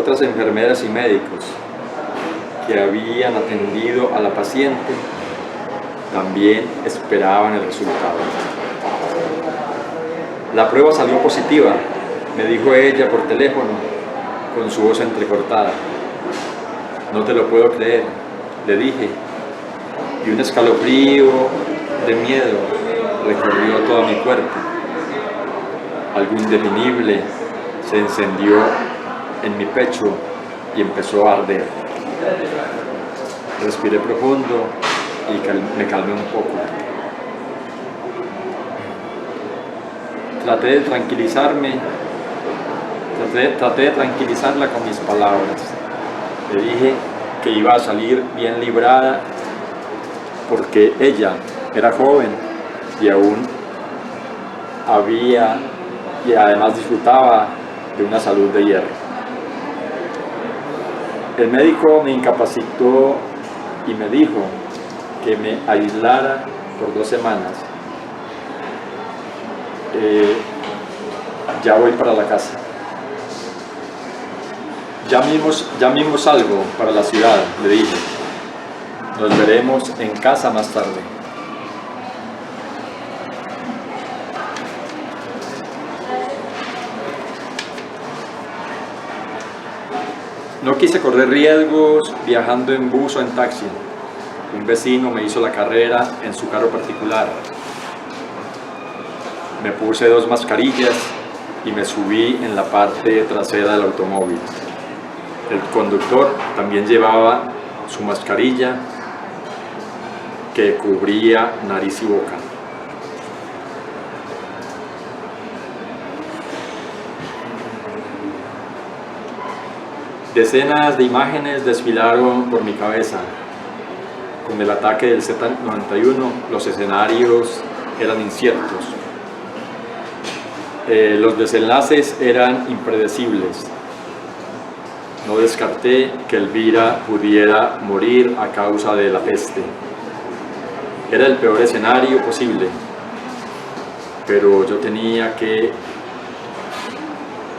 otras enfermeras y médicos que habían atendido a la paciente también esperaban el resultado. La prueba salió positiva, me dijo ella por teléfono, con su voz entrecortada. No te lo puedo creer, le dije, y un escalofrío de miedo recorrió todo mi cuerpo. Algo indefinible se encendió en mi pecho y empezó a arder. Respiré profundo y me calmé un poco. Traté de tranquilizarla con mis palabras. Le dije que iba a salir bien librada porque ella era joven y aún y además disfrutaba de una salud de hierro. El médico me incapacitó y me dijo que me aislara por 2 semanas. Ya voy para la casa. Ya mismo salgo para la ciudad, le dije. Nos veremos en casa más tarde. No quise correr riesgos viajando en bus o en taxi. Un vecino me hizo la carrera en su carro particular. Me puse 2 mascarillas y me subí en la parte trasera del automóvil. El conductor también llevaba su mascarilla que cubría nariz y boca. Decenas de imágenes desfilaron por mi cabeza. Con el ataque del Z-91, los escenarios eran inciertos. Los desenlaces eran impredecibles. No descarté que Elvira pudiera morir a causa de la peste. Era el peor escenario posible, pero yo tenía que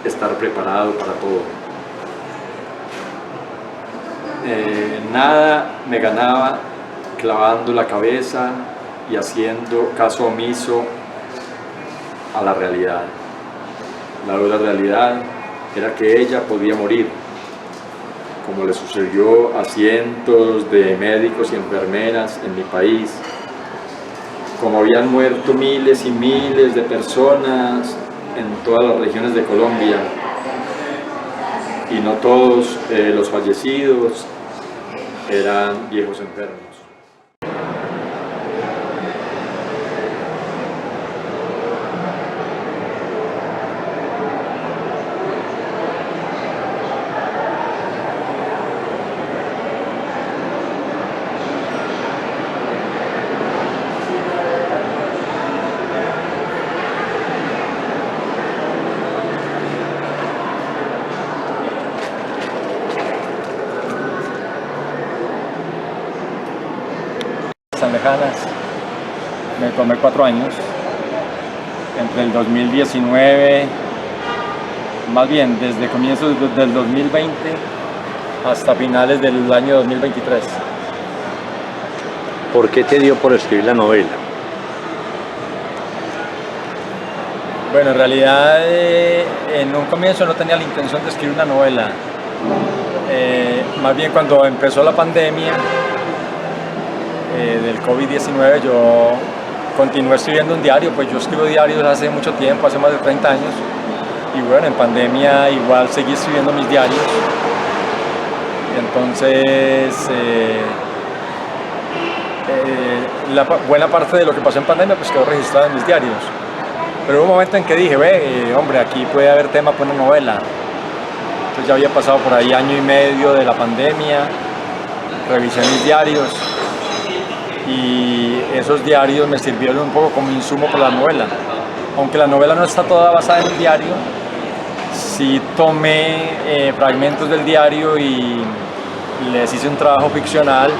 estar preparado para todo. Nada me ganaba clavando la cabeza y haciendo caso omiso a la realidad. La dura realidad era que ella podía morir, como le sucedió a cientos de médicos y enfermeras en mi país, como habían muerto miles y miles de personas en todas las regiones de Colombia, y no todos los fallecidos eran viejos enfermos. Tan lejanas, me tomé 4 años, entre el 2019, más bien desde comienzos del 2020 hasta finales del año 2023. ¿Por qué te dio por escribir la novela? Bueno, en realidad en un comienzo no tenía la intención de escribir una novela, más bien cuando empezó la pandemia del COVID-19 yo continué escribiendo un diario, pues yo escribo diarios hace mucho tiempo, hace más de 30 años, y bueno, en pandemia igual seguí escribiendo mis diarios. Entonces buena parte de lo que pasó en pandemia pues quedó registrado en mis diarios, pero hubo un momento en que dije, hombre, aquí puede haber tema para una novela. Entonces ya había pasado por ahí 1 año y medio de la pandemia, revisé mis diarios y esos diarios me sirvieron un poco como insumo para la novela. Aunque la novela no está toda basada en el diario, sí tomé fragmentos del diario y les hice un trabajo ficcional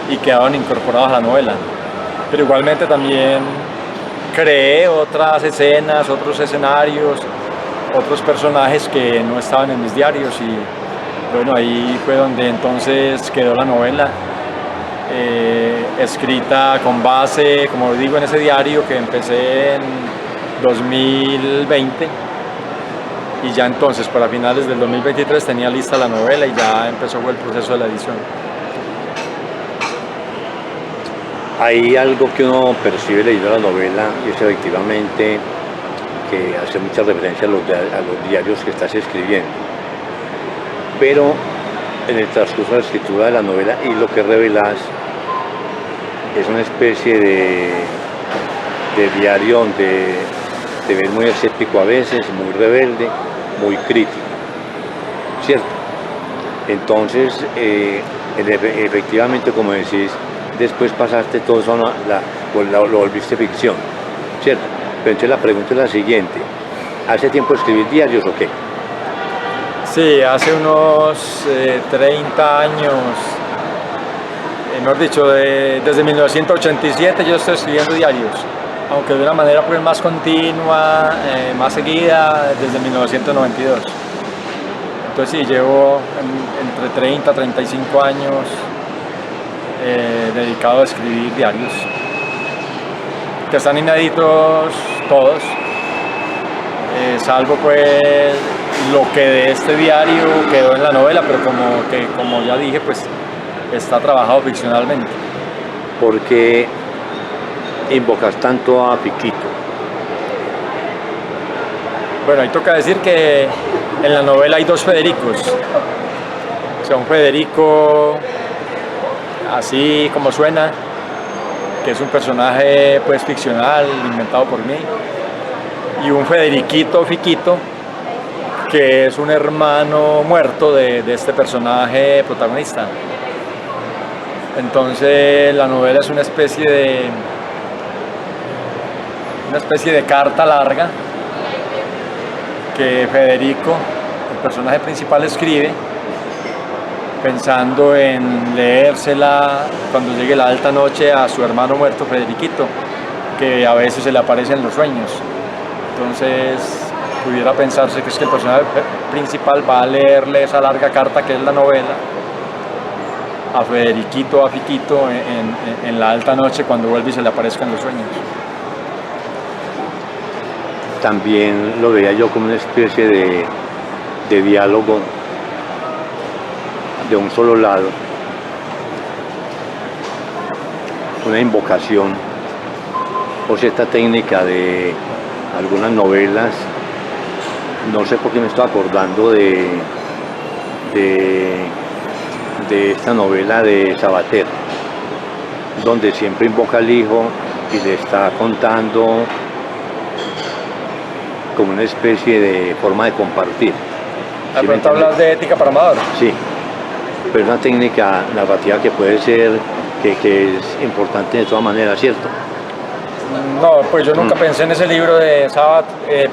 y quedaron incorporados a la novela. Pero igualmente también creé otras escenas, otros escenarios, otros personajes que no estaban en mis diarios Bueno, ahí fue donde entonces quedó la novela, escrita con base, como digo, en ese diario que empecé en 2020, y ya entonces para finales del 2023 tenía lista la novela y ya empezó el proceso de la edición. Hay algo que uno percibe leyendo la novela y es efectivamente que hace mucha referencia a los diarios que estás escribiendo. Pero en el transcurso de la escritura de la novela y lo que revelas es una especie de diario donde te ves muy escéptico a veces, muy rebelde, muy crítico, ¿cierto? Entonces, efectivamente, como decís, después pasaste todo eso, lo volviste ficción, ¿cierto? Pero entonces la pregunta es la siguiente: ¿hace tiempo escribís diarios o qué? Sí, hace unos 30 años, mejor dicho, desde 1987 yo estoy escribiendo diarios, aunque de una manera pues más continua, más seguida, desde 1992. Entonces sí, llevo entre 30 y 35 años dedicado a escribir diarios, que están inéditos todos, salvo pues lo que de este diario quedó en la novela, pero como ya dije, pues está trabajado ficcionalmente. ¿Por qué invocas tanto a Fiquito? Bueno, ahí toca decir que en la novela hay dos Federicos. O sea, un Federico así como suena, que es un personaje pues ficcional, inventado por mí, y un Federiquito Fiquito, que es un hermano muerto de este personaje protagonista. Entonces la novela es una especie de carta larga que Federico, el personaje principal, escribe pensando en leérsela cuando llegue la alta noche a su hermano muerto Federiquito, que a veces se le aparece en los sueños. Entonces pudiera pensarse que es que el personaje principal va a leerle esa larga carta que es la novela a Federiquito, a Fiquito, en la alta noche cuando vuelve y se le aparezca en los sueños. También lo veía yo como una especie de diálogo de un solo lado, una invocación, o sea, esta técnica de algunas novelas. No sé por qué me estoy acordando de esta novela de Sabater, donde siempre invoca al hijo y le está contando como una especie de forma de compartir. ¿De pronto hablas de Ética para Amador? Sí, pero es una técnica narrativa que puede ser, que es importante de todas maneras, ¿cierto? No, pues yo nunca pensé en ese libro de Sabater,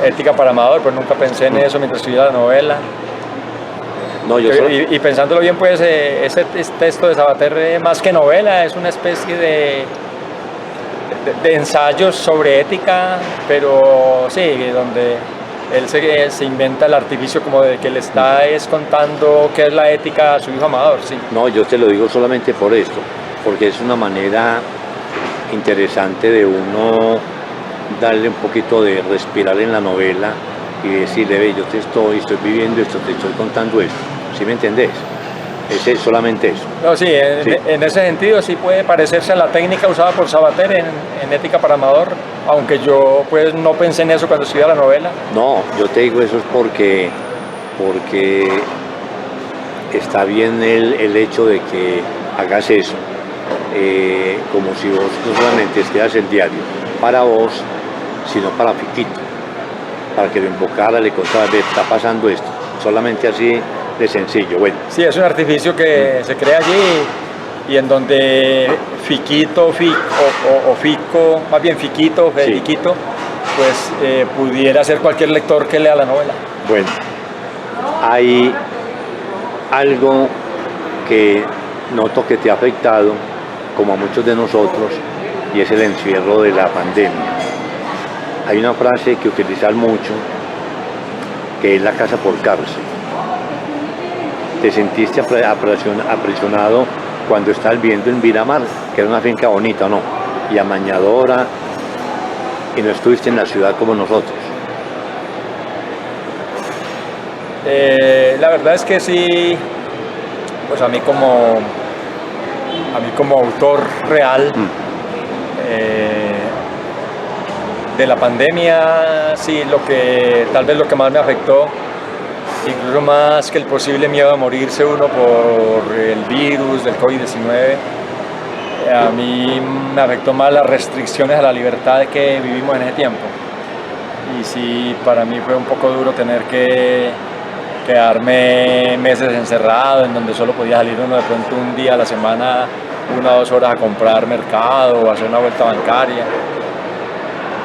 Ética para Amador, pues nunca pensé en eso mientras escribía la novela. No, y pensándolo bien, pues ese texto de Sabater, más que novela, es una especie de ensayos sobre ética, pero sí, donde él se inventa el artificio como de que le está contando qué es la ética a su hijo Amador, sí. No, yo te lo digo solamente por esto, porque es una manera interesante de uno darle un poquito de respirar en la novela y decirle: ve, yo estoy viviendo esto, te estoy contando esto, ¿sí me entendés? Es solamente eso. No, sí, en ese sentido sí puede parecerse a la técnica usada por Sabater en Ética para Amador, aunque yo pues no pensé en eso cuando escribía la novela. No, yo te digo eso es porque está bien el hecho de que hagas eso, como si vos no solamente escribas el diario para vos, sino para Fiquito, para que lo invocara, le contara: ve, está pasando esto, solamente así de sencillo. Bueno. Sí, es un artificio que se crea allí y en donde Fiquito, Fico, más bien Fiquito, Federiquito, sí, pues pudiera ser cualquier lector que lea la novela. Bueno, hay algo que noto que te ha afectado, como a muchos de nosotros, y es el encierro de la pandemia. Hay una frase que utilizan mucho que es la casa por cárcel. ¿Te sentiste apresionado cuando estabas viviendo en Miramar, que era una finca bonita, no? Y amañadora, y no estuviste en la ciudad como nosotros? La verdad es que sí, pues a mí como autor real de la pandemia, sí, tal vez lo que más me afectó, incluso más que el posible miedo a morirse uno por el virus del COVID-19, a mí me afectó más las restricciones a la libertad que vivimos en ese tiempo. Y sí, para mí fue un poco duro tener que quedarme meses encerrado, en donde solo podía salir uno de pronto un día a la semana, 1 o 2 horas a comprar mercado o hacer una vuelta bancaria.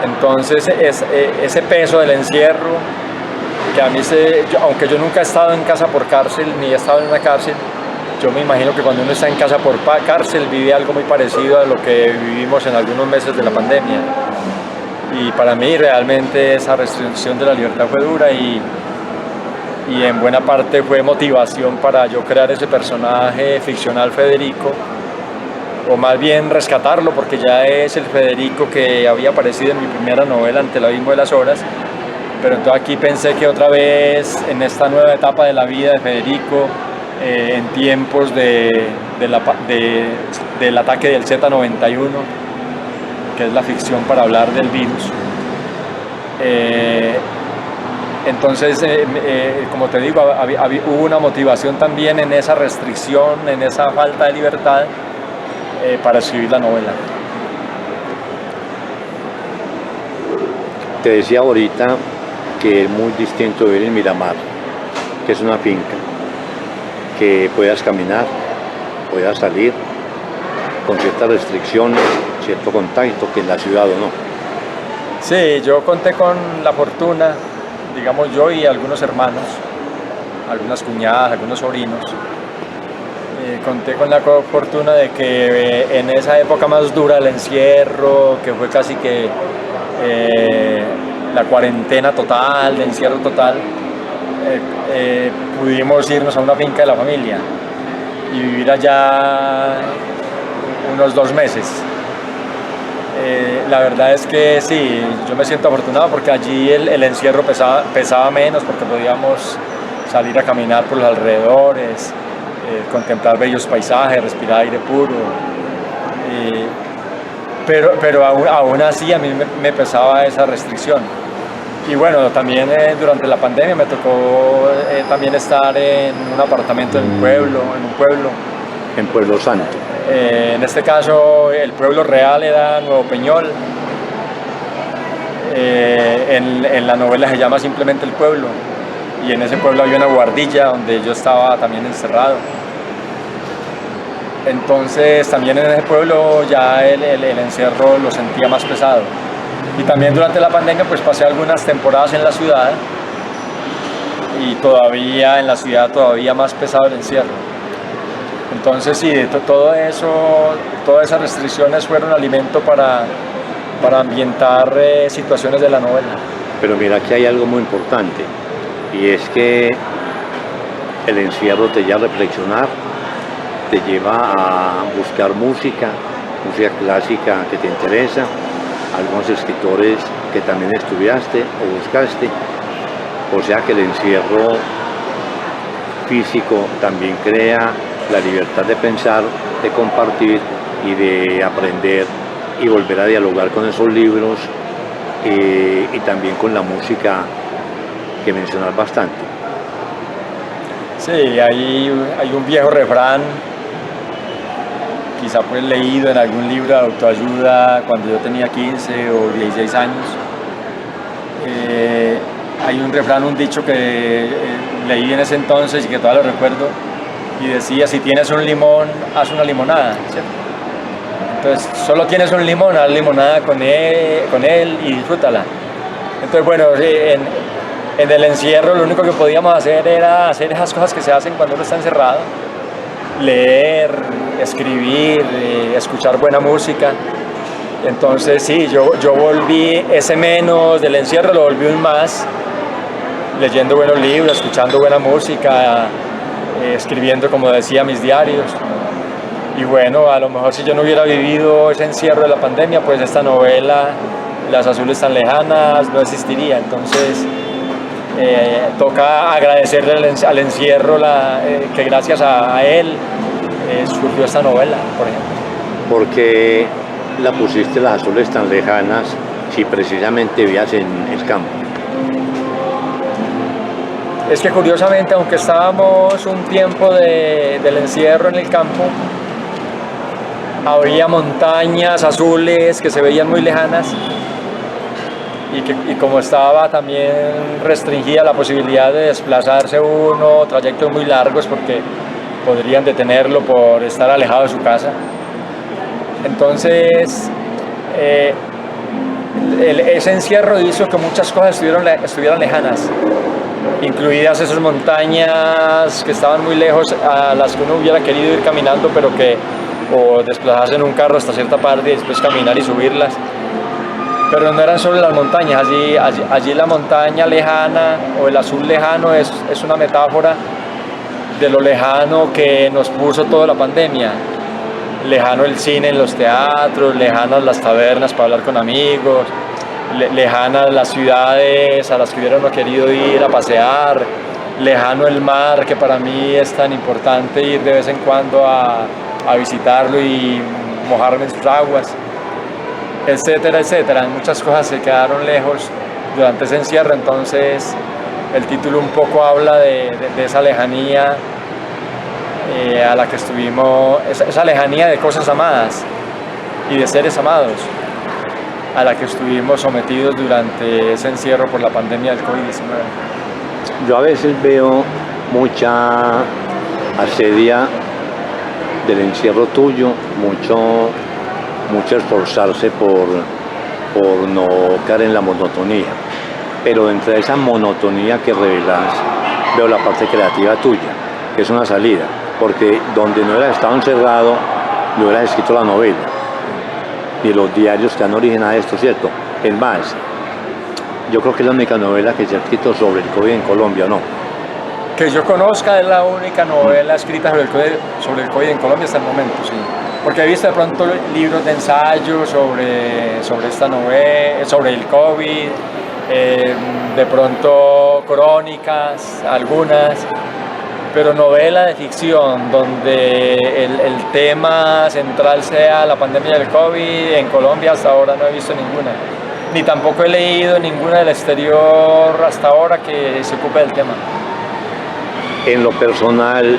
Entonces ese peso del encierro, que a mí aunque yo nunca he estado en casa por cárcel, ni he estado en una cárcel, yo me imagino que cuando uno está en casa por cárcel vive algo muy parecido a lo que vivimos en algunos meses de la pandemia. Y para mí realmente esa restricción de la libertad fue dura y en buena parte fue motivación para yo crear ese personaje ficcional Federico, o más bien rescatarlo, porque ya es el Federico que había aparecido en mi primera novela, Ante el abismo de las horas. Pero entonces aquí pensé que otra vez en esta nueva etapa de la vida de Federico, en tiempos del ataque del Z91, que es la ficción para hablar del virus, entonces, como te digo, hubo una motivación también en esa restricción, en esa falta de libertad para escribir la novela. Te decía ahorita que es muy distinto vivir en Miramar, que es una finca, que puedas caminar, puedas salir con ciertas restricciones, cierto contacto, que en la ciudad o no. Sí, yo conté con la fortuna, digamos yo y algunos hermanos, algunas cuñadas, algunos sobrinos, conté con la fortuna de que en esa época más dura del encierro, que fue casi que la cuarentena total, de encierro total, pudimos irnos a una finca de la familia y vivir allá unos 2 meses. La verdad es que sí, yo me siento afortunado porque allí el encierro pesaba menos, porque podíamos salir a caminar por los alrededores, contemplar bellos paisajes, respirar aire puro. Pero aún así a mí me pesaba esa restricción. Y bueno, también durante la pandemia me tocó también estar en un apartamento en un pueblo. En Pueblo Santo. En este caso el pueblo real era Nuevo Peñol. En la novela se llama simplemente El Pueblo. Y en ese pueblo había una guardilla donde yo estaba también encerrado. Entonces también en ese pueblo ya el encierro lo sentía más pesado. Y también durante la pandemia pues pasé algunas temporadas en la ciudad y todavía en la ciudad todavía más pesado el encierro. Entonces sí, todas esas restricciones fueron alimento para ambientar situaciones de la novela. Pero mira que hay algo muy importante, y es que el encierro te lleva a reflexionar, te lleva a buscar música clásica que te interesa, algunos escritores que también estudiaste o buscaste, o sea que el encierro físico también crea la libertad de pensar, de compartir y de aprender y volver a dialogar con esos libros y también con la música que mencionas bastante. Sí, hay un viejo refrán, quizá pues leído en algún libro de autoayuda cuando yo tenía 15 o 16 años. Hay un refrán, un dicho que leí en ese entonces y que todavía lo recuerdo, y decía: si tienes un limón, haz una limonada, ¿cierto? Entonces, solo tienes un limón, haz limonada con él y disfrútala. Entonces, bueno, en el encierro lo único que podíamos hacer era hacer esas cosas que se hacen cuando uno está encerrado: leer, escribir, escuchar buena música. Entonces sí, yo volví ese menos del encierro, lo volví un más, leyendo buenos libros, escuchando buena música, escribiendo, como decía, mis diarios. Y bueno, a lo mejor si yo no hubiera vivido ese encierro de la pandemia, pues esta novela, Las azules tan lejanas, no existiría. Entonces, toca agradecerle al encierro que gracias a él surgió esta novela, por ejemplo. ¿Por qué la pusiste Las azules tan lejanas si precisamente vivías en el campo? Es que curiosamente, aunque estábamos un tiempo del encierro en el campo, había montañas azules que se veían muy lejanas y como estaba también restringida la posibilidad de desplazarse uno, trayectos muy largos porque podrían detenerlo por estar alejado de su casa. Entonces, ese encierro hizo que muchas cosas estuvieran lejanas, incluidas esas montañas que estaban muy lejos, a las que uno hubiera querido ir caminando, pero o desplazarse en un carro hasta cierta parte y después caminar y subirlas. Pero no eran solo las montañas, allí la montaña lejana o el azul lejano es una metáfora de lo lejano que nos puso toda la pandemia. Lejano el cine en los teatros, lejanas las tabernas para hablar con amigos, lejanas las ciudades a las que hubiéramos querido ir a pasear, lejano el mar, que para mí es tan importante ir de vez en cuando a visitarlo y mojarme en sus aguas, etcétera, etcétera. Muchas cosas se quedaron lejos durante ese encierro, entonces el título un poco habla de esa lejanía a la que estuvimos, esa lejanía de cosas amadas y de seres amados a la que estuvimos sometidos durante ese encierro por la pandemia del COVID-19. Yo a veces veo mucha asedia del encierro tuyo, mucho esforzarse por no caer en la monotonía, pero dentro de esa monotonía que revelas veo la parte creativa tuya, que es una salida, porque donde no hubieras estado encerrado no hubieras escrito la novela ni los diarios que dan origen a esto, ¿cierto? Es más, yo creo que es la única novela que se ha escrito sobre el COVID en Colombia, ¿no? Que yo conozca, es la única novela escrita sobre el COVID en Colombia hasta el momento, sí. Porque he visto de pronto libros de ensayo sobre esta novela, sobre el COVID, de pronto crónicas, algunas, pero novela de ficción donde el tema central sea la pandemia del COVID, en Colombia hasta ahora no he visto ninguna. Ni tampoco he leído ninguna del exterior hasta ahora que se ocupe del tema. En lo personal,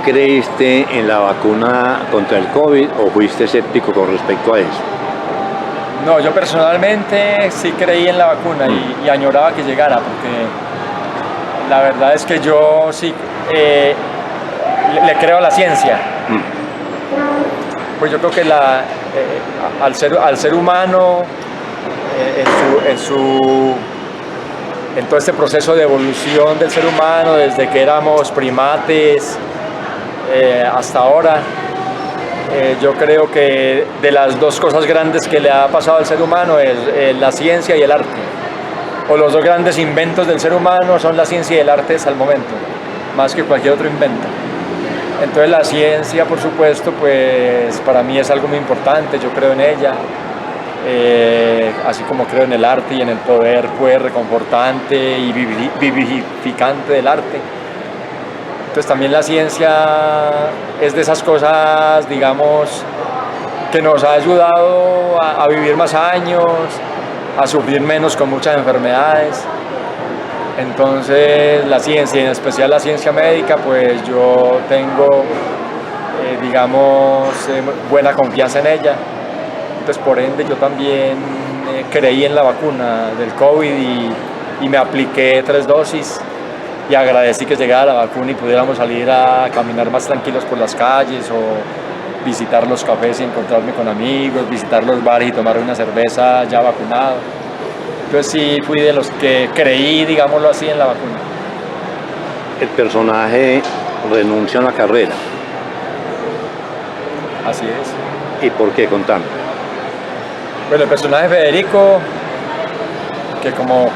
¿creíste en la vacuna contra el COVID o fuiste escéptico con respecto a eso? No, yo personalmente sí creí en la vacuna y añoraba que llegara, porque la verdad es que yo sí le creo a la ciencia. Pues yo creo que al ser humano, en todo este proceso de evolución del ser humano, desde que éramos primates hasta ahora, yo creo que de las dos cosas grandes que le ha pasado al ser humano es la ciencia y el arte. O los dos grandes inventos del ser humano son la ciencia y el arte hasta el momento, más que cualquier otro invento. Entonces la ciencia, por supuesto, pues para mí es algo muy importante, yo creo en ella, así como creo en el arte y en el poder pues reconfortante y vivificante del arte. Entonces también la ciencia es de esas cosas, digamos, que nos ha ayudado a vivir más años, a sufrir menos con muchas enfermedades. Entonces la ciencia, y en especial la ciencia médica, pues yo tengo, digamos, buena confianza en ella. Entonces por ende yo también creí en la vacuna del COVID y me apliqué 3 dosis y agradecí que llegara la vacuna y pudiéramos salir a caminar más tranquilos por las calles o visitar los cafés y encontrarme con amigos, visitar los bares y tomar una cerveza ya vacunado. Entonces sí fui de los que creí, digámoslo así, en la vacuna. El personaje renuncia a una carrera. Así es. ¿Y por qué? Contame. Bueno, el personaje Federico que como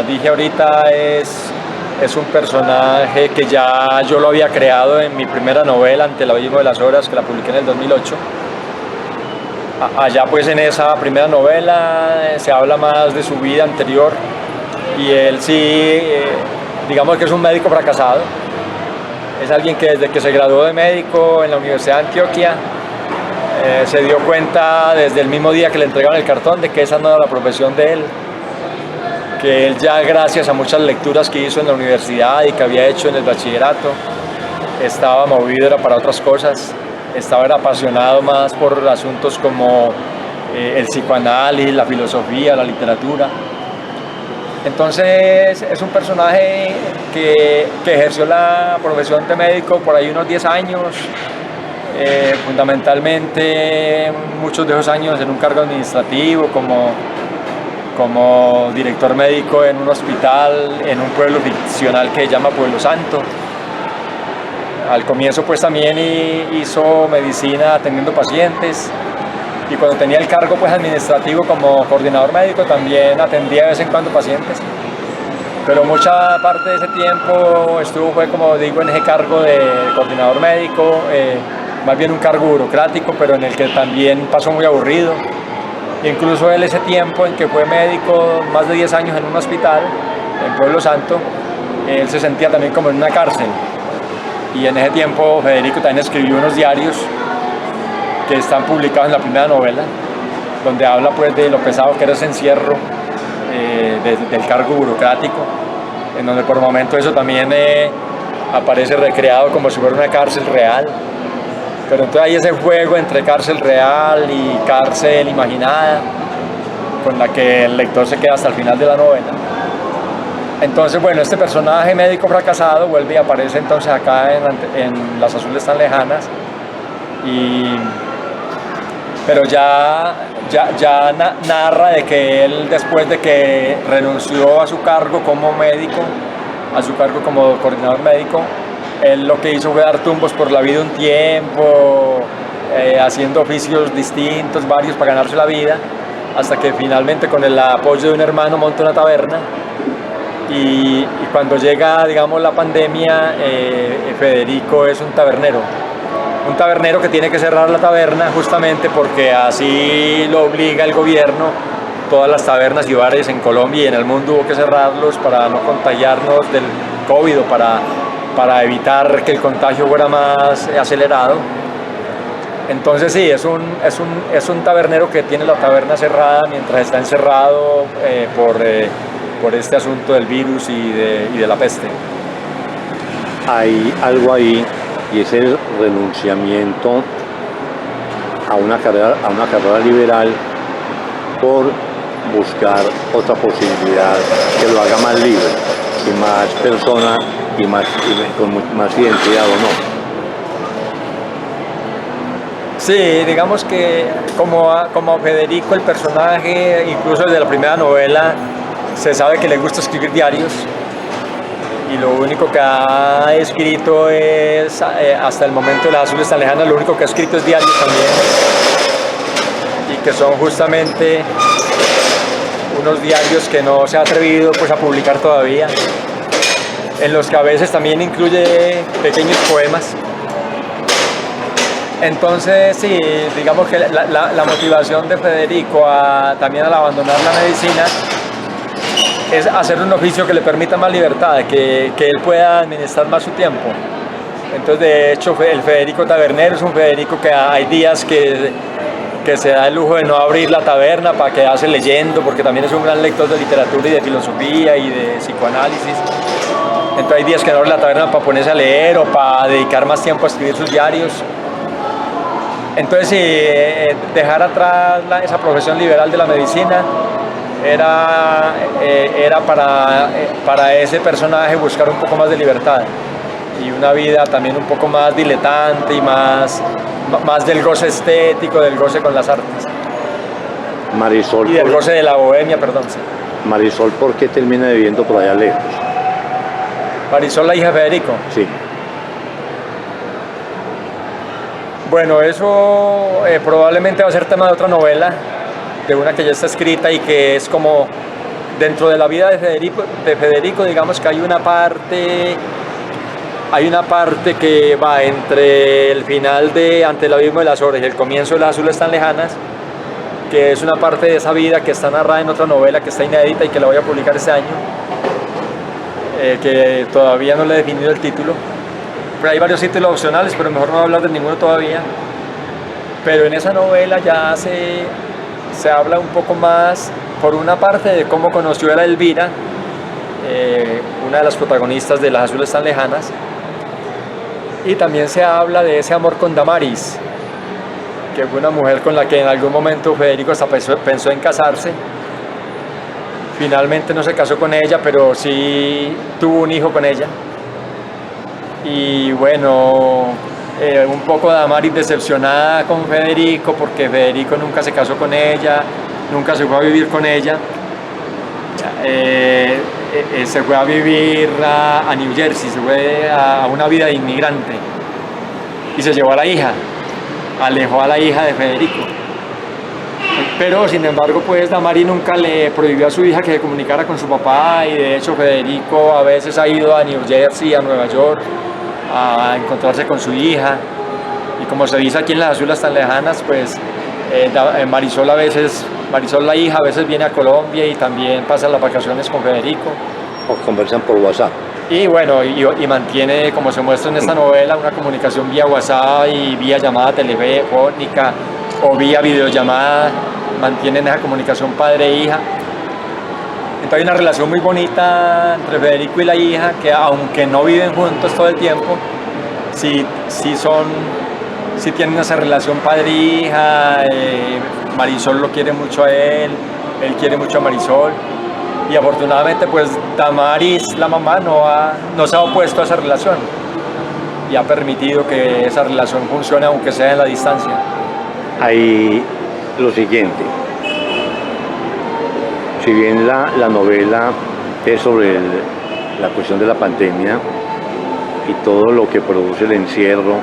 dije ahorita es un personaje que ya yo lo había creado en mi primera novela, Ante el abismo de las horas, que la publiqué en el 2008. Allá pues en esa primera novela se habla más de su vida anterior y él sí, digamos que es un médico fracasado. Es alguien que desde que se graduó de médico en la Universidad de Antioquia se dio cuenta desde el mismo día que le entregaron el cartón de que esa no era la profesión de él, que él ya gracias a muchas lecturas que hizo en la universidad y que había hecho en el bachillerato, estaba movido era para otras cosas, era apasionado más por asuntos como el psicoanálisis, la filosofía, la literatura. Entonces es un personaje que ejerció la profesión de médico por ahí unos 10 años, fundamentalmente muchos de esos años en un cargo administrativo como director médico en un hospital en un pueblo ficcional que se llama Pueblo Santo. Al comienzo pues también hizo medicina atendiendo pacientes y cuando tenía el cargo pues administrativo como coordinador médico también atendía de vez en cuando pacientes. Pero mucha parte de ese tiempo fue como digo en ese cargo de coordinador médico, más bien un cargo burocrático, pero en el que también pasó muy aburrido. Incluso él ese tiempo en que fue médico, más de 10 años en un hospital, en Pueblo Santo, él se sentía también como en una cárcel. Y en ese tiempo Federico también escribió unos diarios que están publicados en la primera novela, donde habla pues de lo pesado que era ese encierro del cargo burocrático, en donde por momentos eso también aparece recreado como si fuera una cárcel real. Pero entonces hay ese juego entre cárcel real y cárcel imaginada, con la que el lector se queda hasta el final de la novela. Entonces, bueno, este personaje médico fracasado vuelve y aparece entonces acá en Las azules tan lejanas, pero ya narra de que él, después de que renunció a su cargo como médico, a su cargo como coordinador médico, él lo que hizo fue dar tumbos por la vida un tiempo, haciendo oficios distintos, varios, para ganarse la vida, hasta que finalmente con el apoyo de un hermano monta una taberna. Y cuando llega, digamos, la pandemia, Federico es un tabernero que tiene que cerrar la taberna justamente porque así lo obliga el gobierno. Todas las tabernas y bares en Colombia y en el mundo hubo que cerrarlos para no contagiarnos del COVID, para evitar que el contagio fuera más acelerado. Entonces sí, es un tabernero que tiene la taberna cerrada mientras está encerrado por este asunto del virus y de la peste. Hay algo ahí y es el renunciamiento a una carrera liberal por buscar otra posibilidad que lo haga más libre y más persona y con más identidad, ¿o no? Sí, digamos que como Federico, el personaje, incluso desde la primera novela, se sabe que le gusta escribir diarios y lo único que ha escrito es, hasta el momento de Las azules tan lejanas, lo único que ha escrito es diarios también, y que son justamente unos diarios que no se ha atrevido pues a publicar todavía, en los que a veces también incluye pequeños poemas. Entonces sí, digamos que la motivación de Federico también al abandonar la medicina es hacer un oficio que le permita más libertad, que él pueda administrar más su tiempo. Entonces, de hecho, el Federico tabernero es un Federico que hay días que se da el lujo de no abrir la taberna para quedarse leyendo, porque también es un gran lector de literatura y de filosofía y de psicoanálisis. Entonces hay días que no abre la taberna para ponerse a leer o para dedicar más tiempo a escribir sus diarios. Entonces, dejar atrás esa profesión liberal de la medicina era para ese personaje buscar un poco más de libertad y una vida también un poco más diletante y más del goce estético, del goce con las artes. Marisol, y del goce de la bohemia, perdón. Sí. Marisol, ¿por qué termina viviendo por allá lejos? Marisol, la hija de Federico. Sí. Bueno, eso probablemente va a ser tema de otra novela, de una que ya está escrita y que es como dentro de la vida de Federico, digamos que hay una parte que va entre el final de Ante el abismo de las horas y el comienzo de Las azules tan lejanas, que es una parte de esa vida que está narrada en otra novela que está inédita y que la voy a publicar este año, que todavía no le he definido el título. Pero hay varios títulos opcionales, pero mejor no voy a hablar de ninguno todavía. Pero en esa novela ya se habla un poco más, por una parte, de cómo conoció a Elvira, una de las protagonistas de Las azules tan lejanas, y también se habla de ese amor con Damaris, que fue una mujer con la que en algún momento Federico hasta pensó en casarse. Finalmente no se casó con ella, pero sí tuvo un hijo con ella. Y bueno, un poco Damaris decepcionada con Federico, porque Federico nunca se casó con ella, nunca se fue a vivir con ella. Se fue a vivir a New Jersey, se fue a una vida de inmigrante y se llevó a la hija, alejó a la hija de Federico. Pero sin embargo, pues Damaris nunca le prohibió a su hija que se comunicara con su papá, y de hecho Federico a veces ha ido a New Jersey, a Nueva York, a encontrarse con su hija. Y como se dice aquí en Las azules tan lejanas, pues Marisol la hija a veces viene a Colombia y también pasa las vacaciones con Federico. O conversan por WhatsApp. Y bueno, y mantiene, como se muestra en esta novela, una comunicación vía WhatsApp y vía llamada telefónica o vía videollamada. Mantienen esa comunicación padre-hija. Entonces hay una relación muy bonita entre Federico y la hija, que aunque no viven juntos todo el tiempo, sí tienen esa relación padre-hija. Marisol lo quiere mucho a él quiere mucho a Marisol. Y afortunadamente pues Damaris, la mamá, no se ha opuesto a esa relación y ha permitido que esa relación funcione aunque sea en la distancia. Hay lo siguiente, si bien la novela es sobre la cuestión de la pandemia y todo lo que produce el encierro,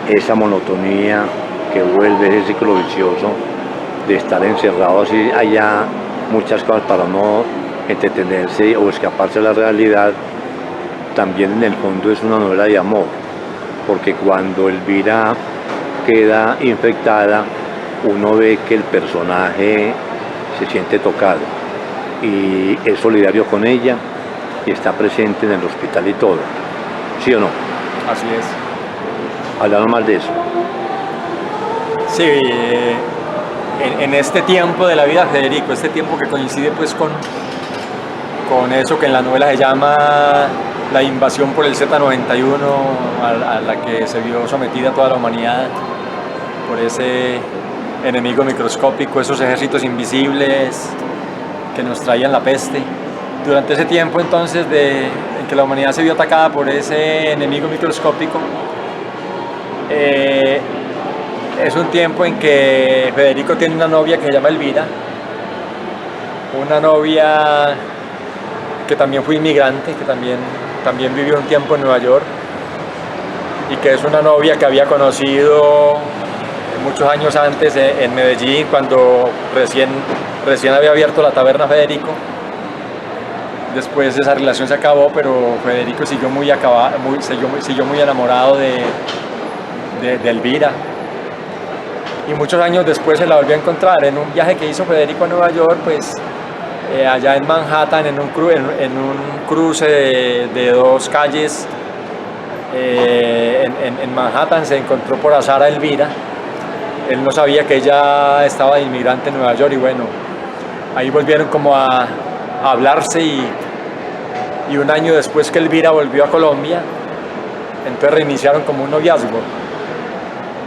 esa monotonía que vuelve ese ciclo vicioso de estar encerrado así allá, muchas cosas para no entretenerse o escaparse de la realidad, también en el fondo es una novela de amor, porque cuando Elvira queda infectada, uno ve que el personaje se siente tocado y es solidario con ella y está presente en el hospital y todo, ¿sí o no? Así es. Hablamos más de eso. Sí, en este tiempo de la vida de Federico, este tiempo que coincide pues con eso que en la novela se llama la invasión por el Z-91, a la que se vio sometida toda la humanidad por ese enemigo microscópico, esos ejércitos invisibles que nos traían la peste. Durante ese tiempo entonces en que la humanidad se vio atacada por ese enemigo microscópico, es un tiempo en que Federico tiene una novia que se llama Elvira, una novia que también fue inmigrante, que también vivió un tiempo en Nueva York, y que es una novia que había conocido muchos años antes en Medellín, cuando recién había abierto la taberna Federico. Después esa relación se acabó, pero Federico siguió muy enamorado de Elvira. Y muchos años después se la volvió a encontrar en un viaje que hizo Federico a Nueva York, pues allá en Manhattan, en un cruce de dos calles. En Manhattan se encontró por azar a Elvira. Él no sabía que ella estaba de inmigrante en Nueva York, y bueno, ahí volvieron como a hablarse, y un año después que Elvira volvió a Colombia, entonces reiniciaron como un noviazgo.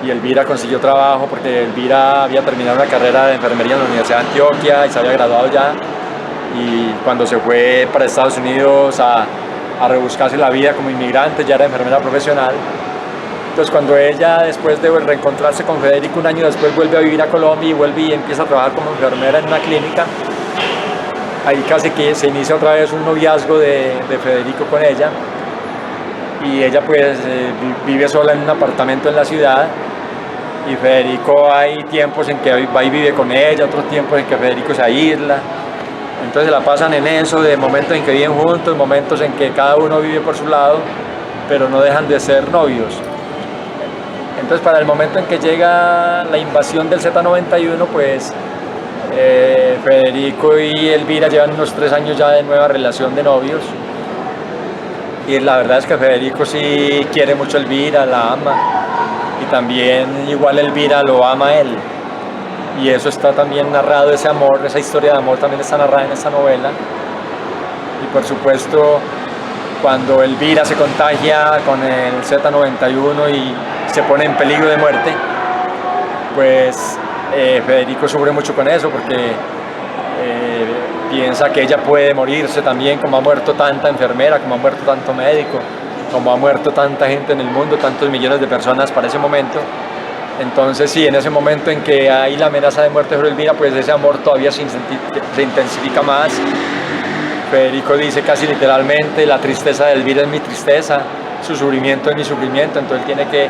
Y Elvira consiguió trabajo porque Elvira había terminado una carrera de enfermería en la Universidad de Antioquia y se había graduado ya. Y cuando se fue para Estados Unidos a rebuscarse la vida como inmigrante, ya era enfermera profesional. Entonces cuando ella, después de reencontrarse con Federico un año después, vuelve a vivir a Colombia y vuelve y empieza a trabajar como enfermera en una clínica, ahí casi que se inicia otra vez un noviazgo de Federico con ella. Y ella pues vive sola en un apartamento en la ciudad, y Federico hay tiempos en que va y vive con ella, otros tiempos en que Federico se aísla. Entonces la pasan en eso, de momentos en que viven juntos, momentos en que cada uno vive por su lado, pero no dejan de ser novios. Entonces para el momento en que llega la invasión del Z91, pues Federico y Elvira llevan unos 3 años ya de nueva relación de novios. Y la verdad es que Federico sí quiere mucho a Elvira, la ama. Y también igual Elvira lo ama a él. Y eso está también narrado, ese amor, esa historia de amor también está narrada en esta novela. Y por supuesto, cuando Elvira se contagia con el Z91 y se pone en peligro de muerte, pues Federico sufre mucho con eso porque piensa que ella puede morirse también, como ha muerto tanta enfermera, como ha muerto tanto médico, como ha muerto tanta gente en el mundo, tantos millones de personas para ese momento. Entonces sí, en ese momento en que hay la amenaza de muerte sobre Elvira, pues ese amor todavía se intensifica más. Federico dice casi literalmente, la tristeza de Elvira es mi tristeza, su sufrimiento es mi sufrimiento, entonces él tiene que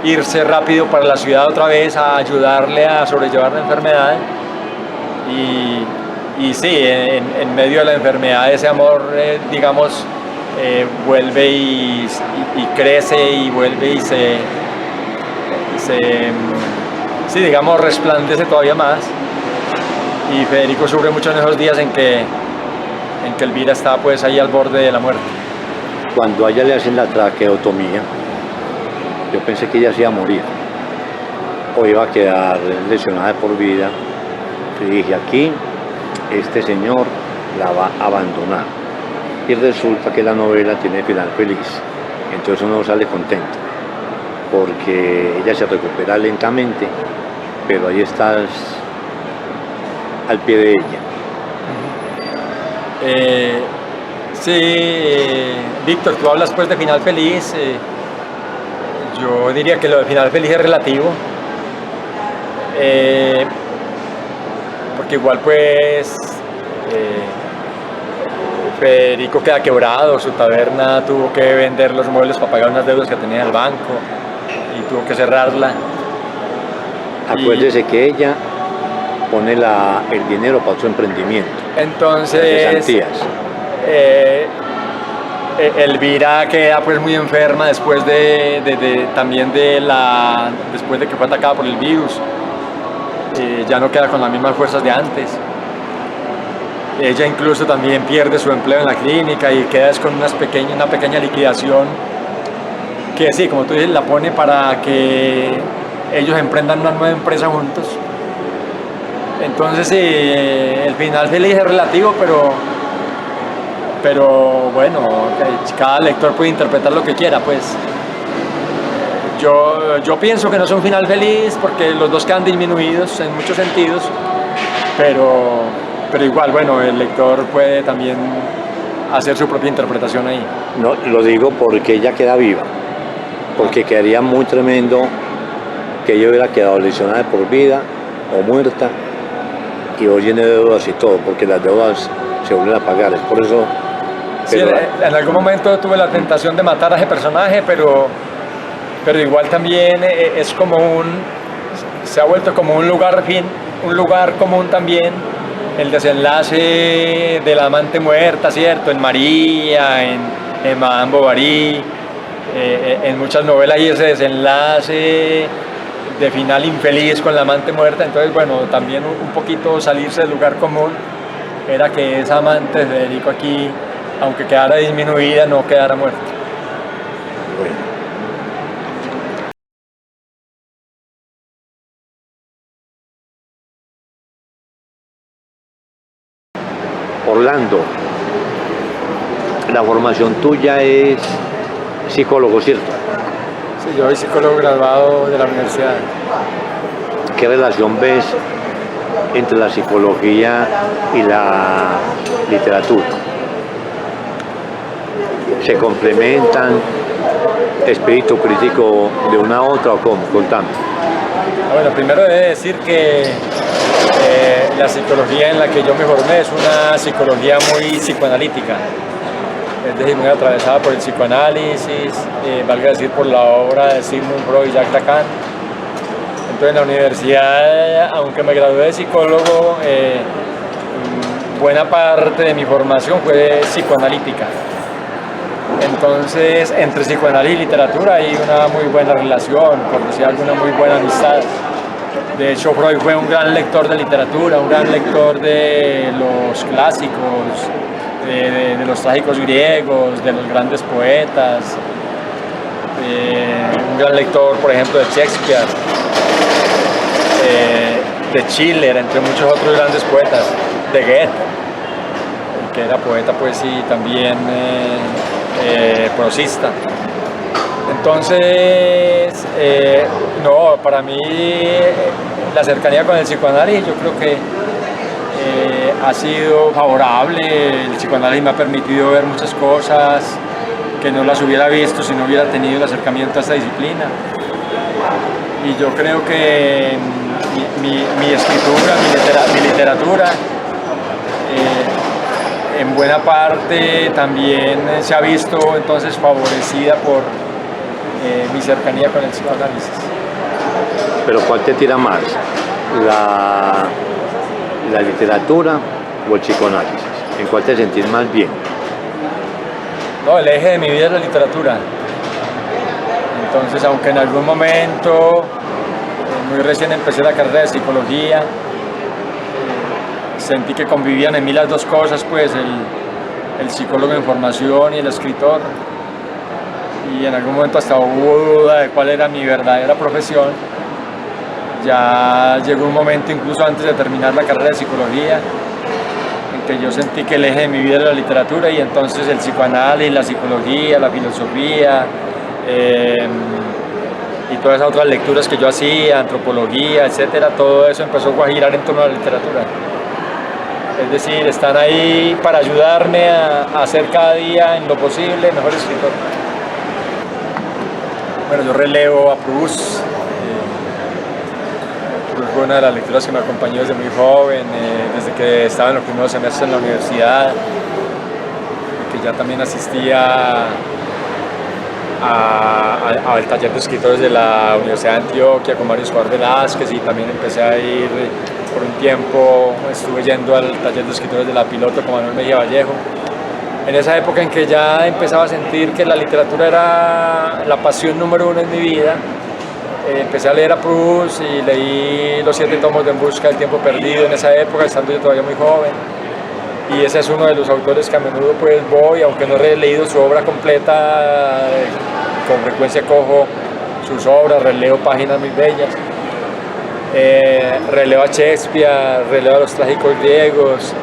irse rápido para la ciudad otra vez a ayudarle a sobrellevar la enfermedad. Y sí, en medio de la enfermedad ese amor, digamos, vuelve y crece y vuelve y sí, digamos, resplandece todavía más. Y Federico sufre mucho en esos días en que Elvira está pues ahí al borde de la muerte. Cuando a ella le hacen la traqueotomía, yo pensé que ella se iba a morir o iba a quedar lesionada por vida. Y dije, aquí este señor la va a abandonar. Y resulta que la novela tiene final feliz. Entonces uno sale contento, porque ella se recupera lentamente, pero ahí estás al pie de ella. Sí, Víctor, tú hablas pues de final feliz. Yo diría que lo de final feliz es relativo, porque igual pues Federico queda quebrado, su taberna tuvo que vender los muebles para pagar unas deudas que tenía en el banco y tuvo que cerrarla. Acuérdese que ella pone el dinero para su emprendimiento. Entonces, Elvira queda pues muy enferma después también después de que fue atacada por el virus. Ya no queda con las mismas fuerzas de antes. Ella incluso también pierde su empleo en la clínica y queda con una pequeña liquidación que sí, como tú dices, la pone para que ellos emprendan una nueva empresa juntos. Entonces sí, el final feliz es relativo, pero bueno, cada lector puede interpretar lo que quiera, pues. Yo pienso que no es un final feliz porque los dos quedan disminuidos en muchos sentidos, pero igual, bueno, el lector puede también hacer su propia interpretación ahí. No, lo digo porque ella queda viva, porque quedaría muy tremendo que ella hubiera quedado lesionada por vida o muerta y hoy tiene deudas y todo, porque las deudas se vuelven a pagar, es por eso. Sí, en algún momento tuve la tentación de matar a ese personaje, pero igual también es como se ha vuelto como un lugar común también, el desenlace de la amante muerta, ¿cierto? En María, en Madame Bovary, en muchas novelas hay ese desenlace de final infeliz con la amante muerta. Entonces, bueno, también un poquito salirse del lugar común era que esa amante de Federico aquí, aunque quedara disminuida, no quedara muerta. Bueno. Orlando, la formación tuya es psicólogo, ¿cierto? Sí, yo soy psicólogo graduado de la universidad. ¿Qué relación ves entre la psicología y la literatura? ¿Se complementan? ¿Espíritu crítico de una a otra o cómo? Contame. Bueno, primero he de decir que la psicología en la que yo me formé es una psicología muy psicoanalítica, es decir, muy atravesada por el psicoanálisis, valga decir por la obra de Sigmund Freud y Jacques Lacan. Entonces en la universidad, aunque me gradué de psicólogo, buena parte de mi formación fue psicoanalítica. Entonces, entre psicoanálisis y literatura hay una muy buena relación, por decir alguna muy buena amistad. De hecho, Freud fue un gran lector de literatura, un gran lector de los clásicos, de los trágicos griegos, de los grandes poetas, un gran lector, por ejemplo, de Shakespeare, de Schiller, entre muchos otros grandes poetas, de Goethe, que era poeta pues y también prosista. Entonces, no, para mí la cercanía con el psicoanálisis yo creo que ha sido favorable. El psicoanálisis me ha permitido ver muchas cosas que no las hubiera visto si no hubiera tenido el acercamiento a esta disciplina. Y yo creo que mi escritura, mi literatura, en buena parte también se ha visto entonces favorecida por mi cercanía con el psicoanálisis. Pero ¿cuál te tira más? ¿La literatura o el psicoanálisis? ¿En cuál te sentís más bien? No, el eje de mi vida es la literatura. Entonces, aunque en algún momento, muy recién empecé la carrera de psicología, sentí que convivían en mí las dos cosas, pues el psicólogo en formación y el escritor. Y en algún momento hasta hubo duda de cuál era mi verdadera profesión. Ya llegó un momento, incluso antes de terminar la carrera de psicología, en que yo sentí que el eje de mi vida era la literatura, y entonces el psicoanálisis, la psicología, la filosofía y todas esas otras lecturas que yo hacía, antropología, etcétera, todo eso empezó a girar en torno a la literatura. Es decir, están ahí para ayudarme a ser cada día en lo posible mejor escritor. Bueno, yo releo a Proust. Proust fue una de las lecturas que me acompañó desde muy joven, desde que estaba en los primeros semestres en la universidad, que ya también asistía al taller de escritores de la Universidad de Antioquia con Mario Escobar Velázquez, y también empecé a ir por un tiempo, estuve yendo al taller de escritores de La Piloto con Manuel Mejía Vallejo. En esa época en que ya empezaba a sentir que la literatura era la pasión número uno en mi vida, empecé a leer a Proust y leí los 7 tomos de En busca del tiempo perdido en esa época, estando yo todavía muy joven. Y ese es uno de los autores que a menudo pues voy, aunque no he leído su obra completa, con frecuencia cojo sus obras, releo páginas muy bellas. Releo a Shakespeare, releo a los trágicos griegos,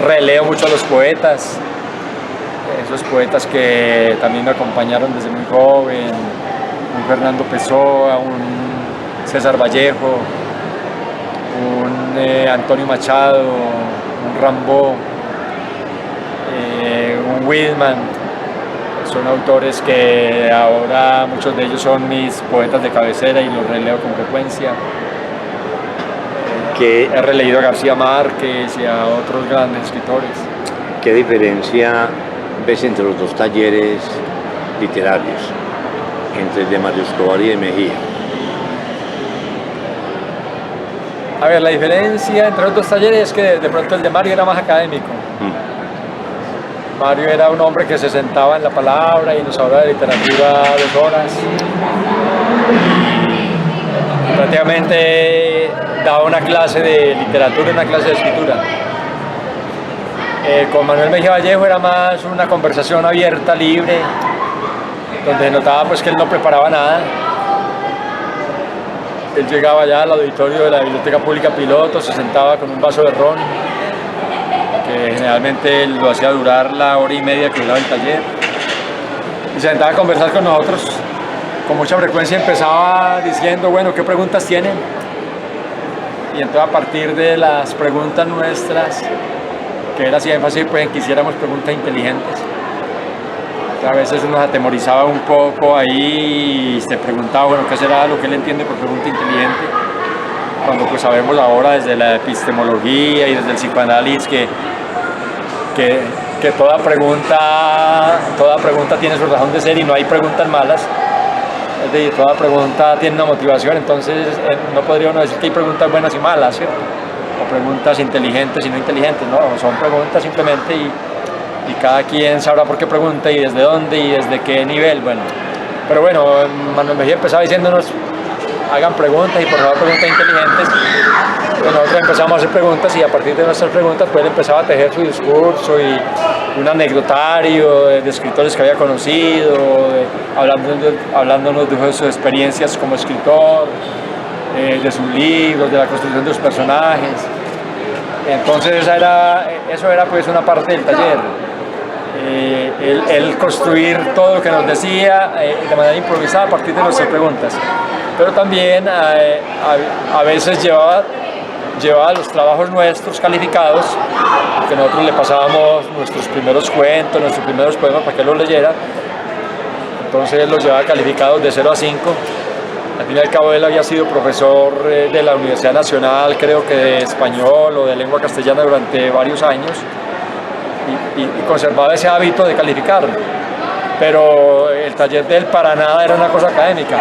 releo mucho a los poetas, esos poetas que también me acompañaron desde muy joven, un Fernando Pessoa, un César Vallejo, un Antonio Machado, un Rimbaud, un Whitman. Son autores que ahora muchos de ellos son mis poetas de cabecera y los releo con frecuencia. He releído a García Márquez y a otros grandes escritores. ¿Qué diferencia ves entre los dos talleres literarios, entre el de Mario Escobar y de Mejía? A ver, la diferencia entre los dos talleres es que de pronto el de Mario era más académico. Mario era un hombre que se sentaba en la palabra y nos hablaba de literatura 2 horas. Prácticamente daba una clase de literatura y una clase de escritura. Con Manuel Mejía Vallejo era más una conversación abierta, libre, donde notaba pues que él no preparaba nada. Él llegaba ya al auditorio de la Biblioteca Pública Piloto, se sentaba con un vaso de ron, que generalmente lo hacía durar la hora y media que duraba el taller, y se sentaba a conversar con nosotros. Con mucha frecuencia empezaba diciendo, bueno, ¿qué preguntas tienen? Y entonces a partir de las preguntas nuestras, que él hacía énfasis pues en que hiciéramos preguntas inteligentes. A veces nos atemorizaba un poco ahí y se preguntaba, bueno, ¿qué será lo que él entiende por pregunta inteligente? Cuando pues sabemos ahora desde la epistemología y desde el psicoanálisis que toda pregunta tiene su razón de ser y no hay preguntas malas. toda pregunta tiene una motivación, entonces no podría uno decir que hay preguntas buenas y malas, ¿cierto? O preguntas inteligentes y no inteligentes, no, son preguntas simplemente y cada quien sabrá por qué pregunta y desde dónde y desde qué nivel, bueno. Pero bueno, Manuel Mejía empezaba diciéndonos, hagan preguntas y por favor preguntas inteligentes. Pues nosotros empezamos a hacer preguntas y a partir de nuestras preguntas pues él empezaba a tejer su discurso y un anecdotario de escritores que había conocido, hablándonos de sus experiencias como escritor, de sus libros, de la construcción de sus personajes. Entonces eso era pues una parte del taller. El construir todo lo que nos decía de manera improvisada a partir de nuestras preguntas. Pero también a veces llevaba los trabajos nuestros calificados, que nosotros le pasábamos nuestros primeros cuentos, nuestros primeros poemas para que los leyera. Entonces los llevaba calificados de 0 a 5. Al fin y al cabo él había sido profesor de la Universidad Nacional, creo que de español o de lengua castellana durante varios años y conservaba ese hábito de calificar. Pero el taller de él para nada era una cosa académica.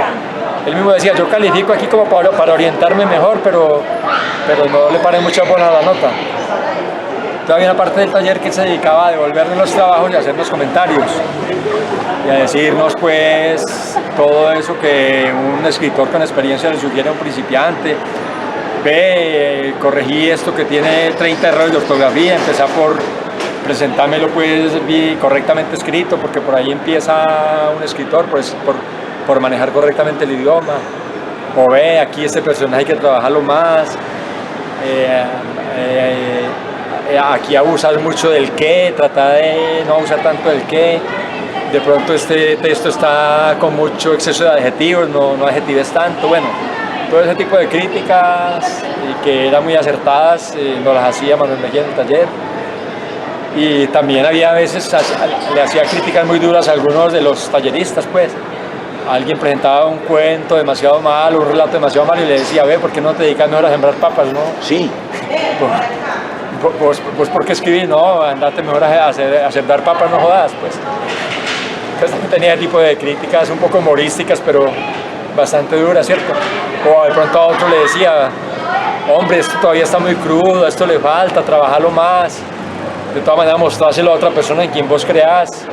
Él mismo decía, yo califico aquí como para orientarme mejor, pero no le paré mucha bola a la nota. Entonces había una parte del taller que se dedicaba a devolvernos los trabajos y a hacernos comentarios y a decirnos pues todo eso que un escritor con experiencia le sugiere a un principiante. Ve, corregí esto que tiene 30 errores de ortografía, empezá por presentármelo pues correctamente escrito, porque por ahí empieza un escritor, pues por manejar correctamente el idioma. O ve, aquí este personaje hay que trabajarlo más. Aquí abusar mucho del qué, tratar de no abusar tanto del qué. De pronto este texto está con mucho exceso de adjetivos, no adjetives tanto. Bueno, todo ese tipo de críticas que eran muy acertadas nos las hacía Manuel Mejía en el taller. Y también había veces, le hacía críticas muy duras a algunos de los talleristas, pues. Alguien presentaba un cuento demasiado malo, un relato demasiado malo y le decía, ve, ¿por qué no te dedicas mejor a sembrar papas, no? Sí. Pues ¿por qué escribir? No, andate mejor a sembrar papas, no jodas, pues. Entonces tenía ese tipo de críticas un poco humorísticas, pero bastante duras, ¿cierto? O de pronto a otro le decía, hombre, esto todavía está muy crudo, esto le falta, trabajarlo más. De todas maneras, mostrárselo a otra persona en quien vos creás.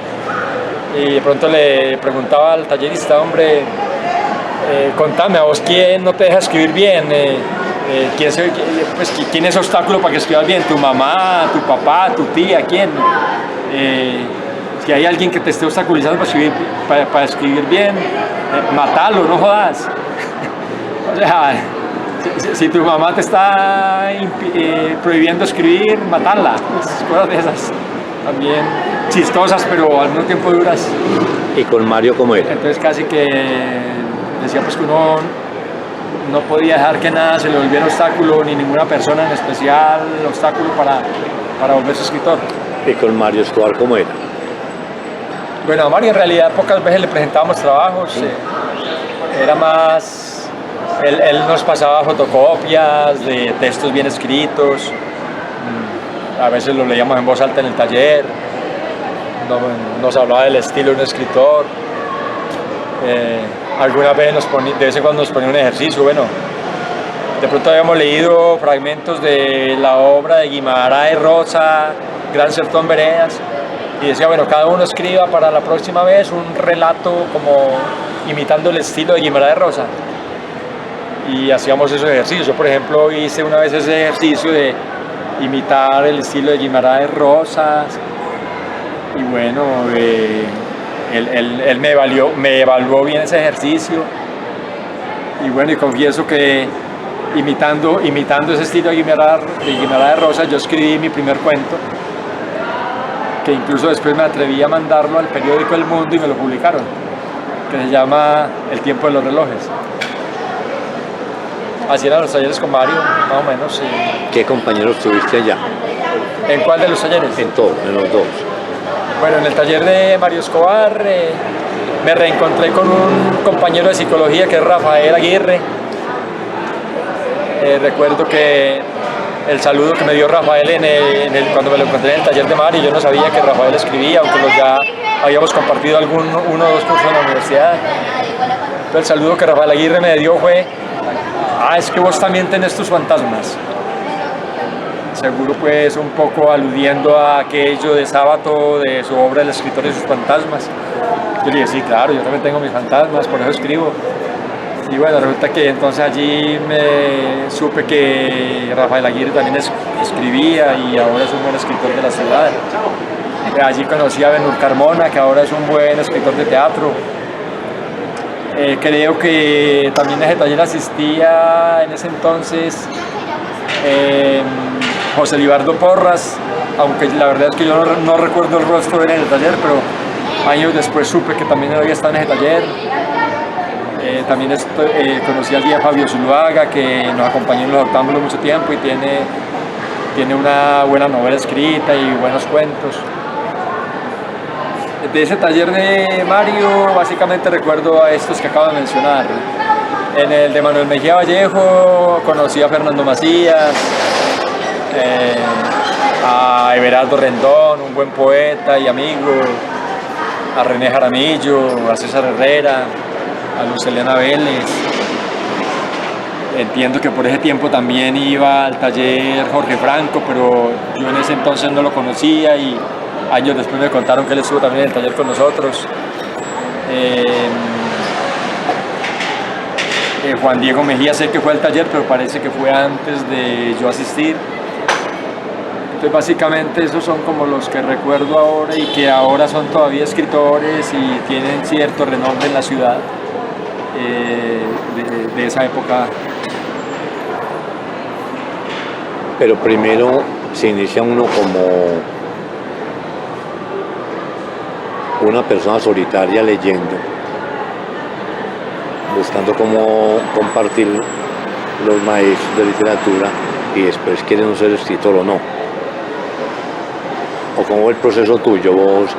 Y de pronto le preguntaba al tallerista, hombre, contame, ¿a vos quién no te deja escribir bien? ¿Quién es obstáculo para que escribas bien? ¿Tu mamá, tu papá, tu tía? ¿Quién? Si hay alguien que te esté obstaculizando para escribir bien, matalo, no jodas. O sea, si tu mamá te está prohibiendo escribir, matala. Cosas de esas también chistosas, pero al mismo tiempo duras. ¿Y con Mario cómo era? Entonces casi que decía pues que uno no podía dejar que nada se le volviera obstáculo, ni ninguna persona en especial obstáculo para volverse escritor. ¿Y con Mario Escobar cómo era? Bueno, a Mario en realidad pocas veces le presentábamos trabajos. Era más... Él nos pasaba fotocopias de textos bien escritos. A veces los leíamos en voz alta en el taller. Nos hablaba del estilo de un escritor. Alguna vez de vez en cuando nos ponía un ejercicio. Bueno, de pronto habíamos leído fragmentos de la obra de Guimarães Rosa, Gran Sertón Veredas, y decía, bueno, cada uno escriba para la próxima vez un relato como imitando el estilo de Guimarães Rosa. Y hacíamos esos ejercicios. Yo, por ejemplo, hice una vez ese ejercicio de imitar el estilo de Guimarães Rosa. Y bueno, él me evaluó bien ese ejercicio. Y bueno, y confieso que imitando ese estilo de Guimarães Rosa, yo escribí mi primer cuento, que incluso después me atreví a mandarlo al periódico El Mundo y me lo publicaron, que se llama El tiempo de los relojes. Así eran los talleres con Mario, más o menos. ¿Qué compañeros tuviste allá? ¿En cuál de los talleres? En todos, en los dos. Bueno, en el taller de Mario Escobar me reencontré con un compañero de psicología que es Rafael Aguirre. Recuerdo que el saludo que me dio Rafael cuando me lo encontré en el taller de Mario, yo no sabía que Rafael escribía, aunque ya habíamos compartido uno o dos cursos en la universidad. El saludo que Rafael Aguirre me dio fue: es que vos también tenés tus fantasmas. Seguro pues un poco aludiendo a aquello de Sábato, de su obra El escritor y sus fantasmas. Yo le dije: sí, claro, yo también tengo mis fantasmas, por eso escribo. Y bueno, resulta que entonces allí me supe que Rafael Aguirre también escribía y ahora es un buen escritor de la ciudad. Allí conocí a Benur Carmona, que ahora es un buen escritor de teatro. Creo que también a ese taller asistía en ese entonces José Libardo Porras, aunque la verdad es que yo no recuerdo el rostro de él en el taller, pero años después supe que también había estado en ese taller. También conocí al día Fabio Zuluaga, que nos acompañó en los octámbulos mucho tiempo y tiene una buena novela escrita y buenos cuentos. De ese taller de Mario, básicamente recuerdo a estos que acabo de mencionar. En el de Manuel Mejía Vallejo conocí a Fernando Macías, a Everardo Rendón, un buen poeta y amigo, a René Jaramillo, a César Herrera, a Luz Helena Vélez. Entiendo que por ese tiempo también iba al taller Jorge Franco, pero yo en ese entonces no lo conocía y años después me contaron que él estuvo también en el taller con nosotros. Juan Diego Mejía sé que fue al taller, pero parece que fue antes de yo asistir. Entonces básicamente esos son como los que recuerdo ahora y que ahora son todavía escritores y tienen cierto renombre en la ciudad de esa época. Pero primero se inicia uno como una persona solitaria leyendo, buscando cómo compartir los maestros de literatura y después quieren ser escritor o no. ¿O cómo fue el proceso tuyo? ¿Vos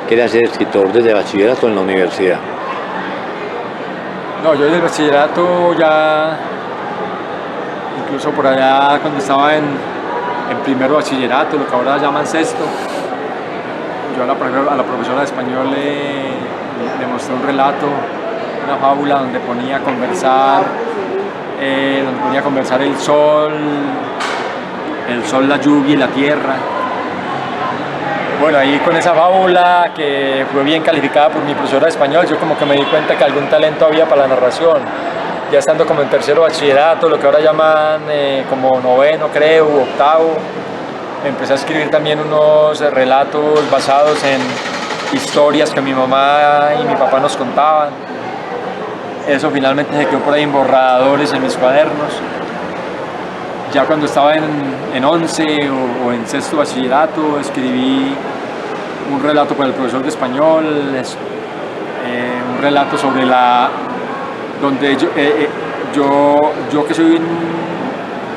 querías ser escritor desde bachillerato en la universidad? No, yo desde el bachillerato ya, incluso por allá cuando estaba en primero bachillerato, lo que ahora llaman sexto, yo a la profesora de español le mostré un relato, una fábula donde ponía a conversar el sol, la lluvia y la tierra. Bueno, ahí con esa fábula que fue bien calificada por mi profesora de español, yo como que me di cuenta que algún talento había para la narración. Ya estando como en tercero bachillerato, lo que ahora llaman como noveno, creo, u octavo, empecé a escribir también unos relatos basados en historias que mi mamá y mi papá nos contaban. Eso finalmente se quedó por ahí en borradores en mis cuadernos. Ya cuando estaba en 11 o en sexto bachillerato, escribí un relato para el profesor de español, un relato sobre donde yo que soy un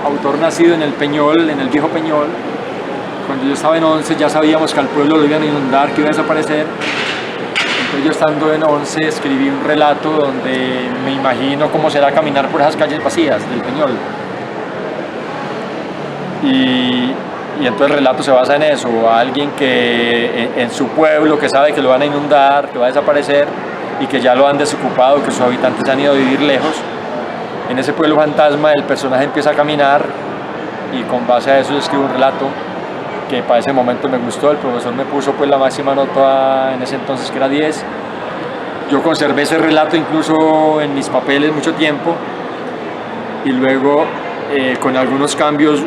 autor nacido en el Peñol, en el viejo Peñol, cuando yo estaba en 11 ya sabíamos que al pueblo lo iban a inundar, que iba a desaparecer. Entonces yo estando en 11 escribí un relato donde me imagino cómo será caminar por esas calles vacías del Peñol. Y entonces el relato se basa en eso, alguien que en su pueblo que sabe que lo van a inundar, que va a desaparecer y que ya lo han desocupado, que sus habitantes han ido a vivir lejos. En ese pueblo fantasma el personaje empieza a caminar y con base a eso yo escribo un relato que para ese momento me gustó. El profesor me puso pues la máxima nota en ese entonces, que era 10. Yo conservé ese relato incluso en mis papeles mucho tiempo y luego con algunos cambios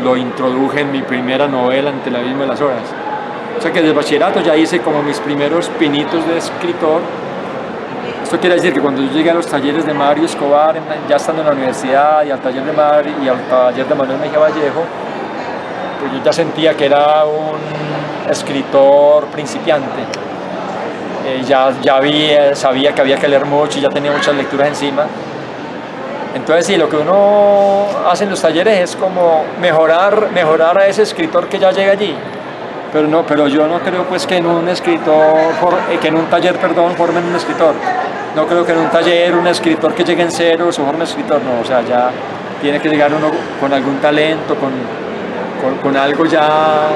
lo introduje en mi primera novela, Ante el abismo de las horas. O sea que desde el bachillerato ya hice como mis primeros pinitos de escritor. Esto quiere decir que cuando yo llegué a los talleres de Mario Escobar, ya estando en la universidad, y al taller de Mario y al taller de Manuel Mejía Vallejo, pues yo ya sentía que era un escritor principiante. Sabía que había que leer mucho y ya tenía muchas lecturas encima. Entonces sí, lo que uno hace en los talleres es como mejorar a ese escritor que ya llega allí. Pero yo no creo pues que en un taller formen un escritor. No creo que en un taller un escritor que llegue en cero se forme escritor, no. O sea, ya tiene que llegar uno con algún talento, con algo ya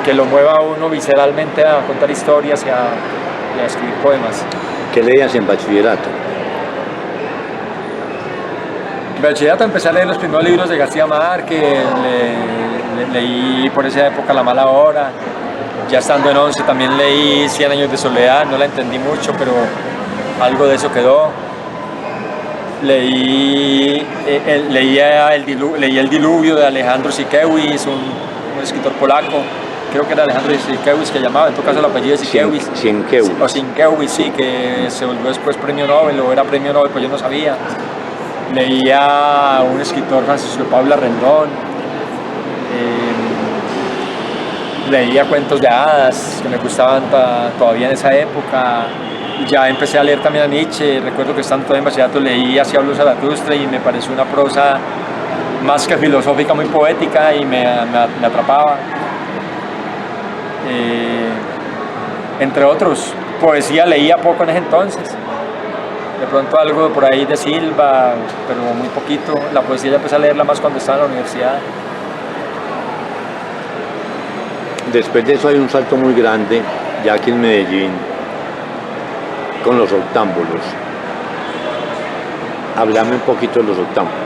que lo mueva a uno visceralmente a contar historias y a escribir poemas. ¿Qué leías en bachillerato? En bachillerato empecé a leer los primeros libros de García Márquez, leí por esa época La mala hora. Ya estando en 11 también leí 100 años de soledad, no la entendí mucho, pero algo de eso quedó. Leí El diluvio de Alejandro Sienkiewicz, un escritor polaco, creo que era Alejandro Sienkiewicz que llamaba, en todo caso el apellido es Sienkiewicz. Sienkiewicz. O Sienkiewicz, sí, que se volvió después premio Nobel, o era premio Nobel, pues yo no sabía. Leía a un escritor, Francisco Pablo Rendón. Leía cuentos de hadas que me gustaban todavía en esa época. Ya empecé a leer también a Nietzsche. Recuerdo que estando en bachillerato leí Así habló Zaratustra y me pareció una prosa más que filosófica, muy poética y me atrapaba. Entre otros, poesía leía poco en ese entonces. De pronto algo por ahí de Silva, pero muy poquito. La poesía ya empecé a leerla más cuando estaba en la universidad. Después de eso hay un salto muy grande, ya aquí en Medellín, con los octámbulos. Háblame un poquito de los octámbulos.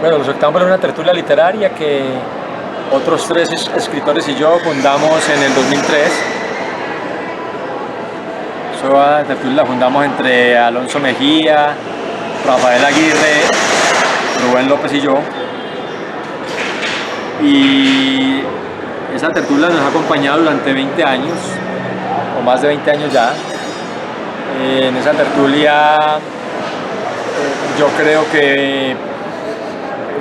Bueno, los octámbulos es una tertulia literaria que otros 3 escritores y yo fundamos en el 2003. Esa tertulia la fundamos entre Alonso Mejía, Rafael Aguirre, Rubén López y yo. Y esa tertulia nos ha acompañado durante 20 años, o más de 20 años ya. En esa tertulia yo creo que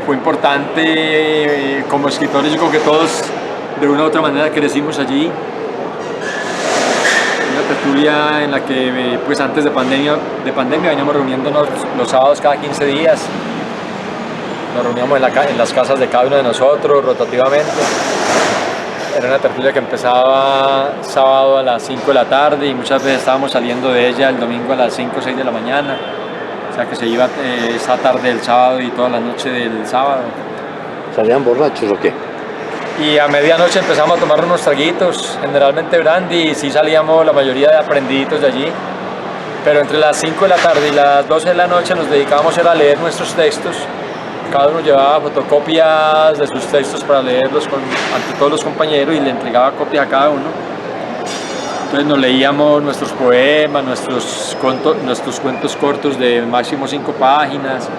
fue importante como escritores, yo creo que todos de una u otra manera crecimos allí. Una tertulia en la que pues antes de pandemia veníamos reuniéndonos los sábados cada 15 días. Nos reuníamos en las casas de cada uno de nosotros rotativamente. Era una tertulia que empezaba sábado a las 5 de la tarde y muchas veces estábamos saliendo de ella el domingo a las 5 o 6 de la mañana. O sea que se iba esa tarde del sábado y toda la noche del sábado. ¿Salían borrachos o qué? Y a medianoche empezamos a tomar unos traguitos, generalmente brandy, y sí salíamos la mayoría de aprendiditos de allí. Pero entre las 5 de la tarde y las 12 de la noche nos dedicábamos a leer nuestros textos. Cada uno llevaba fotocopias de sus textos para leerlos ante todos los compañeros y le entregaba copias a cada uno. Entonces nos leíamos nuestros poemas, nuestros cuentos cortos de máximo 5 páginas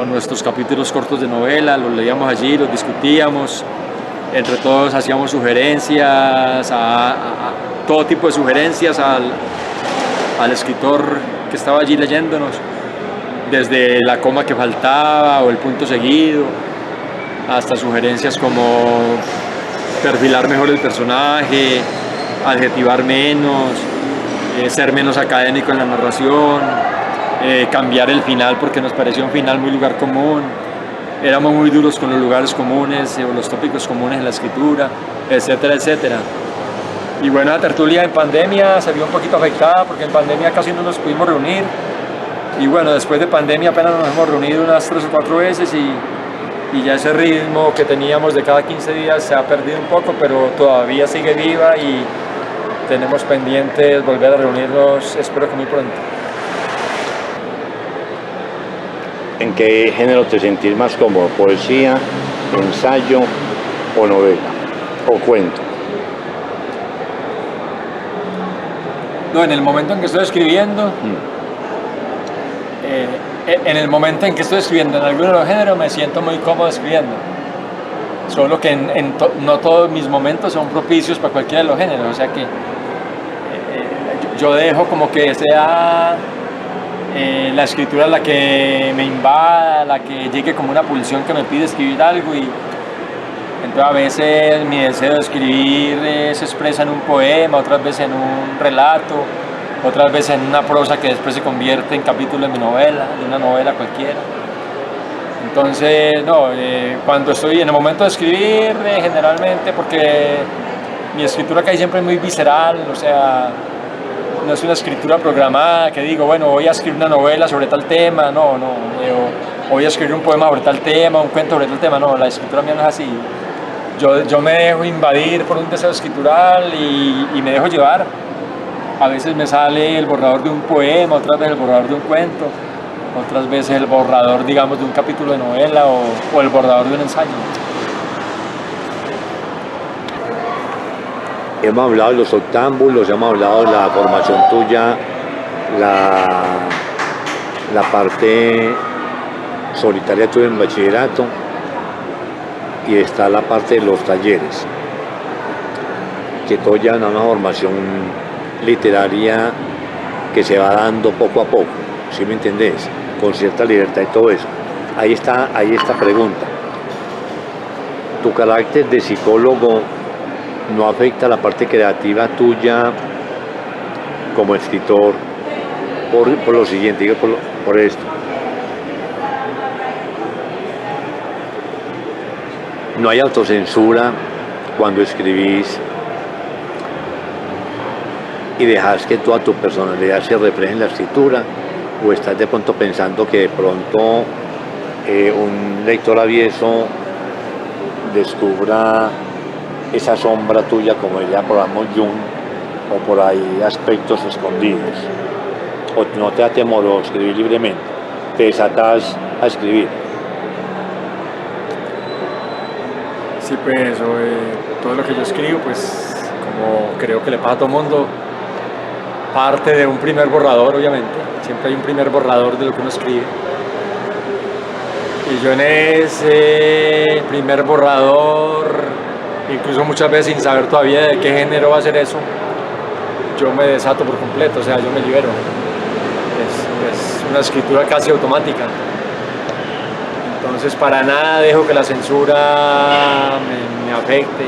o nuestros capítulos cortos de novela, los leíamos allí, los discutíamos. Entre todos hacíamos sugerencias, todo tipo de sugerencias al escritor que estaba allí leyéndonos. Desde la coma que faltaba o el punto seguido, hasta sugerencias como perfilar mejor el personaje, adjetivar menos, ser menos académico en la narración, cambiar el final porque nos pareció un final muy lugar común. Éramos muy duros con los lugares comunes o los tópicos comunes en la escritura, etcétera, etcétera. Y bueno, la tertulia en pandemia se vio un poquito afectada porque en pandemia casi no nos pudimos reunir. Y bueno, después de pandemia apenas nos hemos reunido unas 3 o 4 veces y ya ese ritmo que teníamos de cada 15 días se ha perdido un poco, pero todavía sigue viva y tenemos pendientes volver a reunirnos, espero que muy pronto. ¿En qué género te sentís más cómodo? ¿Poesía, ensayo o novela o cuento? No, en el momento en que estoy escribiendo, en alguno de los géneros me siento muy cómodo escribiendo. Solo que no todos mis momentos son propicios para cualquiera de los géneros, o sea que yo dejo como que sea la escritura la que me invada, la que llegue como una pulsión que me pide escribir algo y entonces a veces mi deseo de escribir se expresa en un poema, otras veces en un relato, otras veces en una prosa que después se convierte en capítulo de mi novela, de una novela cualquiera. Entonces, no, cuando estoy en el momento de escribir, generalmente, porque mi escritura casi siempre es muy visceral, o sea, no es una escritura programada que digo, bueno, voy a escribir una novela sobre tal tema, no, o voy a escribir un poema sobre tal tema, un cuento sobre tal tema, no, la escritura mía no es así. Yo me dejo invadir por un deseo escritural y me dejo llevar. A veces me sale el borrador de un poema, otras veces el borrador de un cuento. otras veces el borrador, digamos, de un capítulo de novela o el borrador de un ensayo. Hemos hablado de los octámbulos, hemos hablado de la formación tuya, la parte solitaria tuya en bachillerato, y está la parte de los talleres, que todo lleva a una formación literaria que se va dando poco a poco, ¿sí me entendés? Con cierta libertad y todo eso. Ahí está esta pregunta. ¿Tu carácter de psicólogo no afecta la parte creativa tuya como escritor? Por lo siguiente, digo por esto. ¿No hay autocensura cuando escribís y dejas que toda tu personalidad se refleje en la escritura? ¿O estás de pronto pensando que de pronto un lector avieso descubra esa sombra tuya, como diría por ejemplo Jung, o por ahí aspectos escondidos? ¿O no te da temor a escribir libremente? ¿Te desatas a escribir? Sí, pues todo lo que yo escribo, pues como creo que le pasa a todo mundo, parte de un primer borrador, obviamente. Siempre hay un primer borrador de lo que uno escribe. Y yo en ese primer borrador, incluso muchas veces sin saber todavía de qué género va a ser eso, yo me desato por completo, o sea, yo me libero. Es una escritura casi automática. Entonces, para nada dejo que la censura me afecte.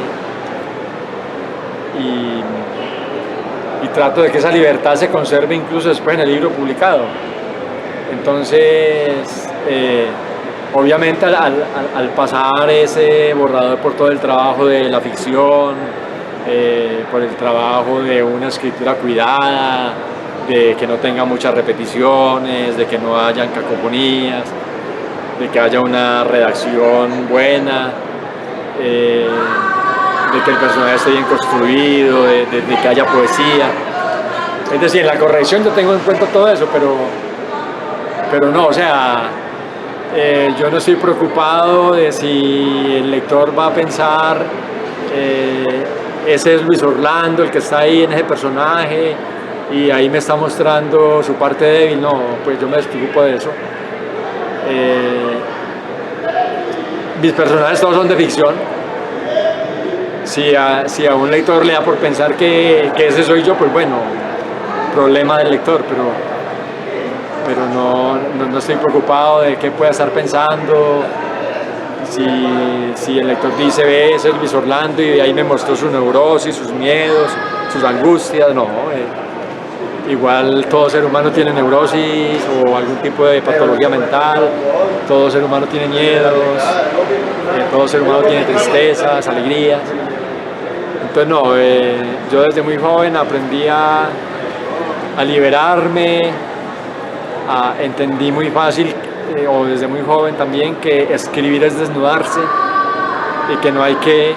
Y trato de que esa libertad se conserve incluso después en el libro publicado. Entonces, obviamente al pasar ese borrador por todo el trabajo de la ficción, por el trabajo de una escritura cuidada, de que no tenga muchas repeticiones, de que no hayan cacofonías, de que haya una redacción buena, de que el personaje esté bien construido, de que haya poesía. Es decir, en la corrección yo tengo en cuenta todo eso, pero no, o sea, yo no estoy preocupado de si el lector va a pensar ese es Luis Orlando, el que está ahí en ese personaje, y ahí me está mostrando su parte débil. No, pues yo me despreocupo de eso. Mis personajes todos son de ficción. Si a un lector le da por pensar que ese soy yo, pues bueno, problema del lector, pero no estoy preocupado de qué pueda estar pensando. Si el lector dice, ve, ese es Luis Orlando, y de ahí me mostró su neurosis, sus miedos, sus angustias, no. Igual todo ser humano tiene neurosis o algún tipo de patología mental, todo ser humano tiene miedos, todo ser humano tiene tristezas, alegrías. Entonces no, yo desde muy joven aprendí a liberarme, entendí muy fácil, o desde muy joven también, que escribir es desnudarse y que no hay que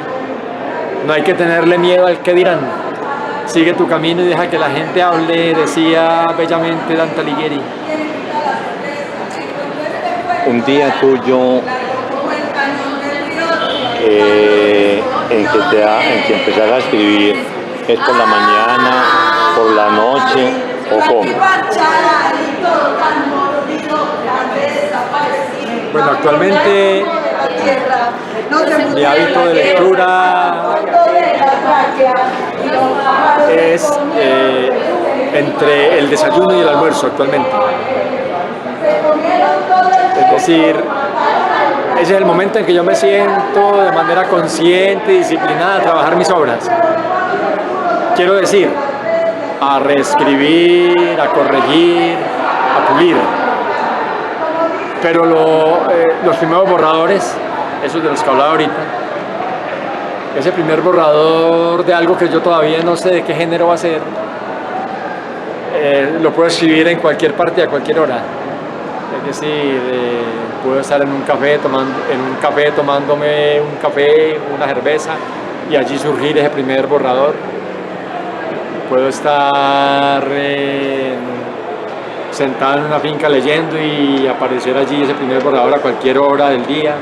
tenerle miedo al que dirán. Sigue tu camino y deja que la gente hable, decía bellamente Dante Alighieri. Un día tuyo en que empezás a escribir, ¿es por la mañana, por la noche o cómo? Bueno, actualmente mi hábito de lectura es entre el desayuno y el almuerzo actualmente. Es decir, ese es el momento en que yo me siento de manera consciente y disciplinada a trabajar mis obras. Quiero decir, a reescribir, a corregir, a pulir. Pero los primeros borradores, esos de los que hablaba ahorita, ese primer borrador de algo que yo todavía no sé de qué género va a ser, lo puedo escribir en cualquier parte a cualquier hora. Es decir, puedo estar en un café tomándome un café, una cerveza, y allí surgir ese primer borrador. Puedo estar sentado en una finca leyendo y aparecer allí ese primer borrador a cualquier hora del día.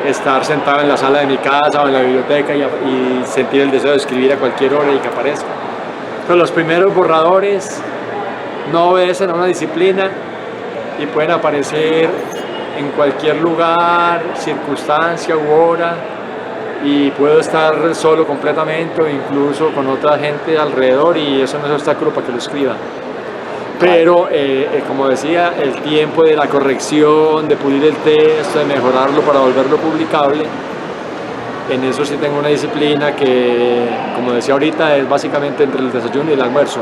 Estar sentado en la sala de mi casa o en la biblioteca y sentir el deseo de escribir a cualquier hora y que aparezca. Pero los primeros borradores no obedecen a una disciplina y pueden aparecer en cualquier lugar, circunstancia u hora, y puedo estar solo completamente o incluso con otra gente alrededor, y eso no es obstáculo para que lo escriba. Pero, como decía, el tiempo de la corrección, de pulir el texto, de mejorarlo para volverlo publicable, en eso sí tengo una disciplina que, como decía ahorita, es básicamente entre el desayuno y el almuerzo.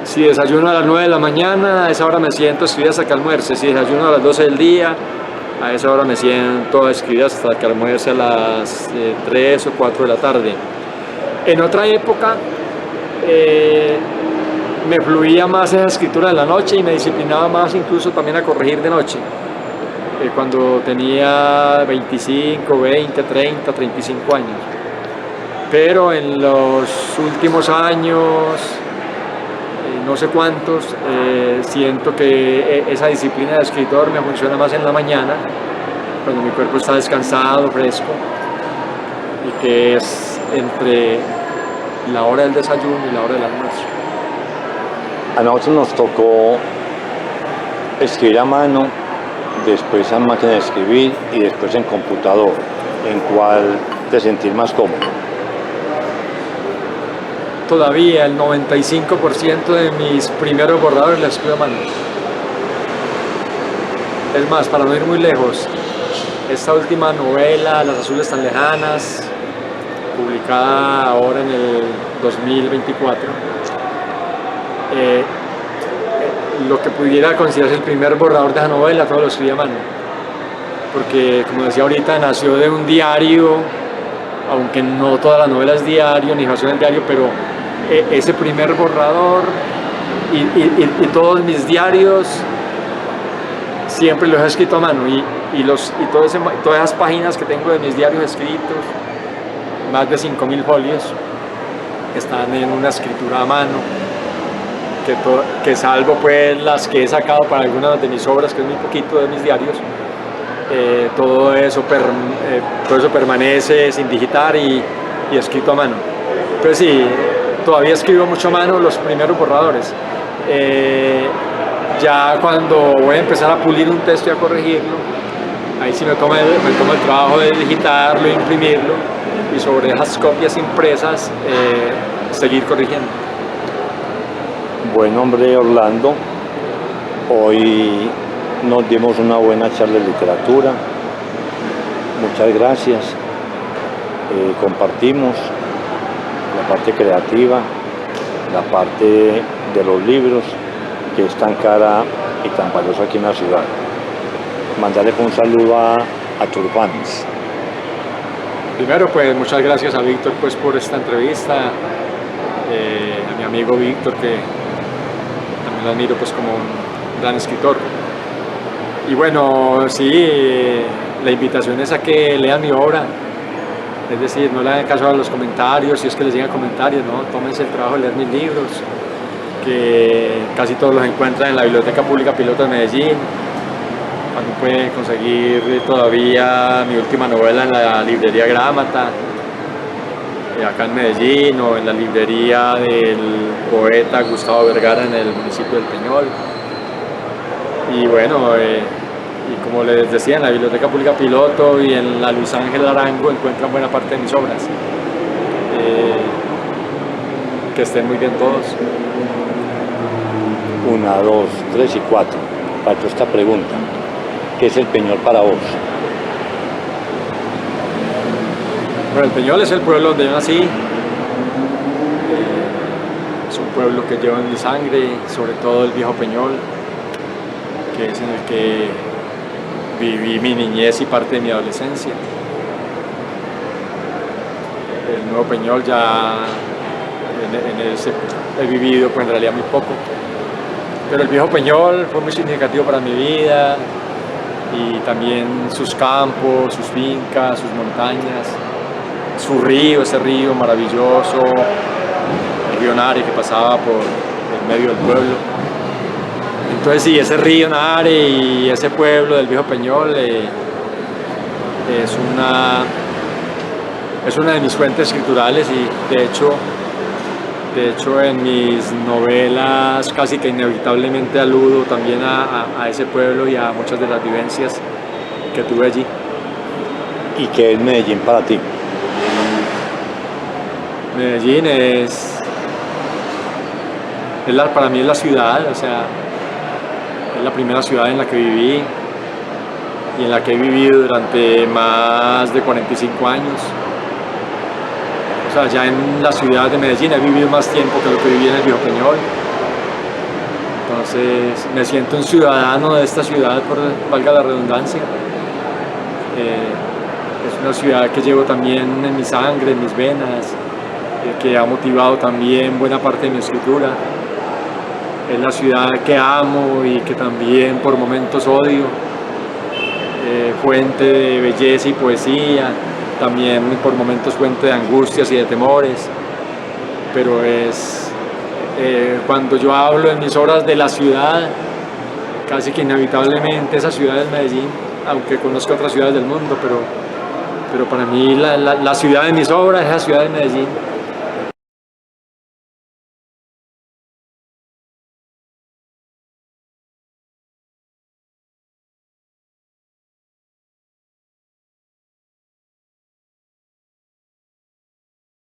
Si desayuno a las 9 de la mañana, a esa hora me siento a escribir hasta que almuerce. Si desayuno a las 12 del día, a esa hora me siento a escribir hasta que almuerce a las 3 o 4 de la tarde. En otra época, me fluía más esa escritura de la noche y me disciplinaba más incluso también a corregir de noche. Cuando tenía 25, 20, 30, 35 años. Pero en los últimos años, no sé cuántos, siento que esa disciplina de escritor me funciona más en la mañana, cuando mi cuerpo está descansado, fresco, y que es entre la hora del desayuno y la hora del almuerzo. A nosotros nos tocó escribir a mano, después a máquina de escribir y después en computador. ¿En cuál te sentís más cómodo? Todavía el 95% de mis primeros borradores los escribo a mano. Es más, para no ir muy lejos, esta última novela, Las azules tan lejanas, publicada ahora en el 2024, lo que pudiera considerarse el primer borrador de esa novela, todo lo escribí a mano. Porque, como decía ahorita, nació de un diario, aunque no toda la novela es diario, ni nació en el diario, pero ese primer borrador y todos mis diarios siempre los he escrito a mano, y todas esas páginas que tengo de mis diarios escritos, más de 5.000 folios, están en una escritura a mano, que salvo pues las que he sacado para algunas de mis obras, que es muy poquito de mis diarios, todo eso permanece sin digitar y escrito a mano. Pero sí, todavía escribo mucho a mano los primeros borradores. Ya cuando voy a empezar a pulir un texto y a corregirlo, ahí sí me tomo el trabajo de digitarlo, de imprimirlo, y sobre esas copias impresas seguir corrigiendo. Buen hombre, Orlando, hoy nos dimos una buena charla de literatura, muchas gracias, compartimos la parte creativa, la parte de los libros, que es tan cara y tan valiosa aquí en la ciudad. Mandarle un saludo a tus fans. Primero, pues muchas gracias a Víctor pues, por esta entrevista, a mi amigo Víctor, que también lo admiro pues, como un gran escritor. Y bueno, sí, la invitación es a que lean mi obra, es decir, no le hagan caso a los comentarios, si es que les llegan comentarios, no, tómense el trabajo de leer mis libros, que casi todos los encuentran en la Biblioteca Pública Piloto de Medellín. También pueden conseguir todavía mi última novela en la librería Grámata, acá en Medellín, o en la librería del poeta Gustavo Vergara en el municipio del Peñol. Y bueno, y como les decía, en la Biblioteca Pública Piloto y en la Luis Ángel Arango encuentran buena parte de mis obras. Que estén muy bien todos. 1, 2, 3 y 4. Faltó esta pregunta. ¿Qué es el Peñol para vos? Bueno, el Peñol es el pueblo donde yo nací. Es un pueblo que lleva en mi sangre, sobre todo el viejo Peñol, que es en el que viví mi niñez y parte de mi adolescencia. El nuevo Peñol ya en ese he vivido pues en realidad muy poco, pero el viejo Peñol fue muy significativo para mi vida, y también sus campos, sus fincas, sus montañas, su río, ese río maravilloso, el río Nare, que pasaba en medio del pueblo. Entonces sí, ese río Nare y ese pueblo del Viejo Peñol es una de mis fuentes escriturales, y de hecho en mis novelas casi que inevitablemente aludo también a ese pueblo y a muchas de las vivencias que tuve allí. ¿Y qué es Medellín para ti? Medellín para mí es la ciudad, o sea, es la primera ciudad en la que viví y en la que he vivido durante más de 45 años. O sea, ya en la ciudad de Medellín he vivido más tiempo que lo que viví en el Viejo Peñol. Entonces me siento un ciudadano de esta ciudad, valga la redundancia. Es una ciudad que llevo también en mi sangre, en mis venas, que ha motivado también buena parte de mi escritura. Es la ciudad que amo y que también por momentos odio. Fuente de belleza y poesía, también por momentos fuente de angustias y de temores, pero cuando yo hablo en mis obras de la ciudad, casi que inevitablemente esa ciudad es Medellín, aunque conozco otras ciudades del mundo, pero para mí la ciudad de mis obras es la ciudad de Medellín.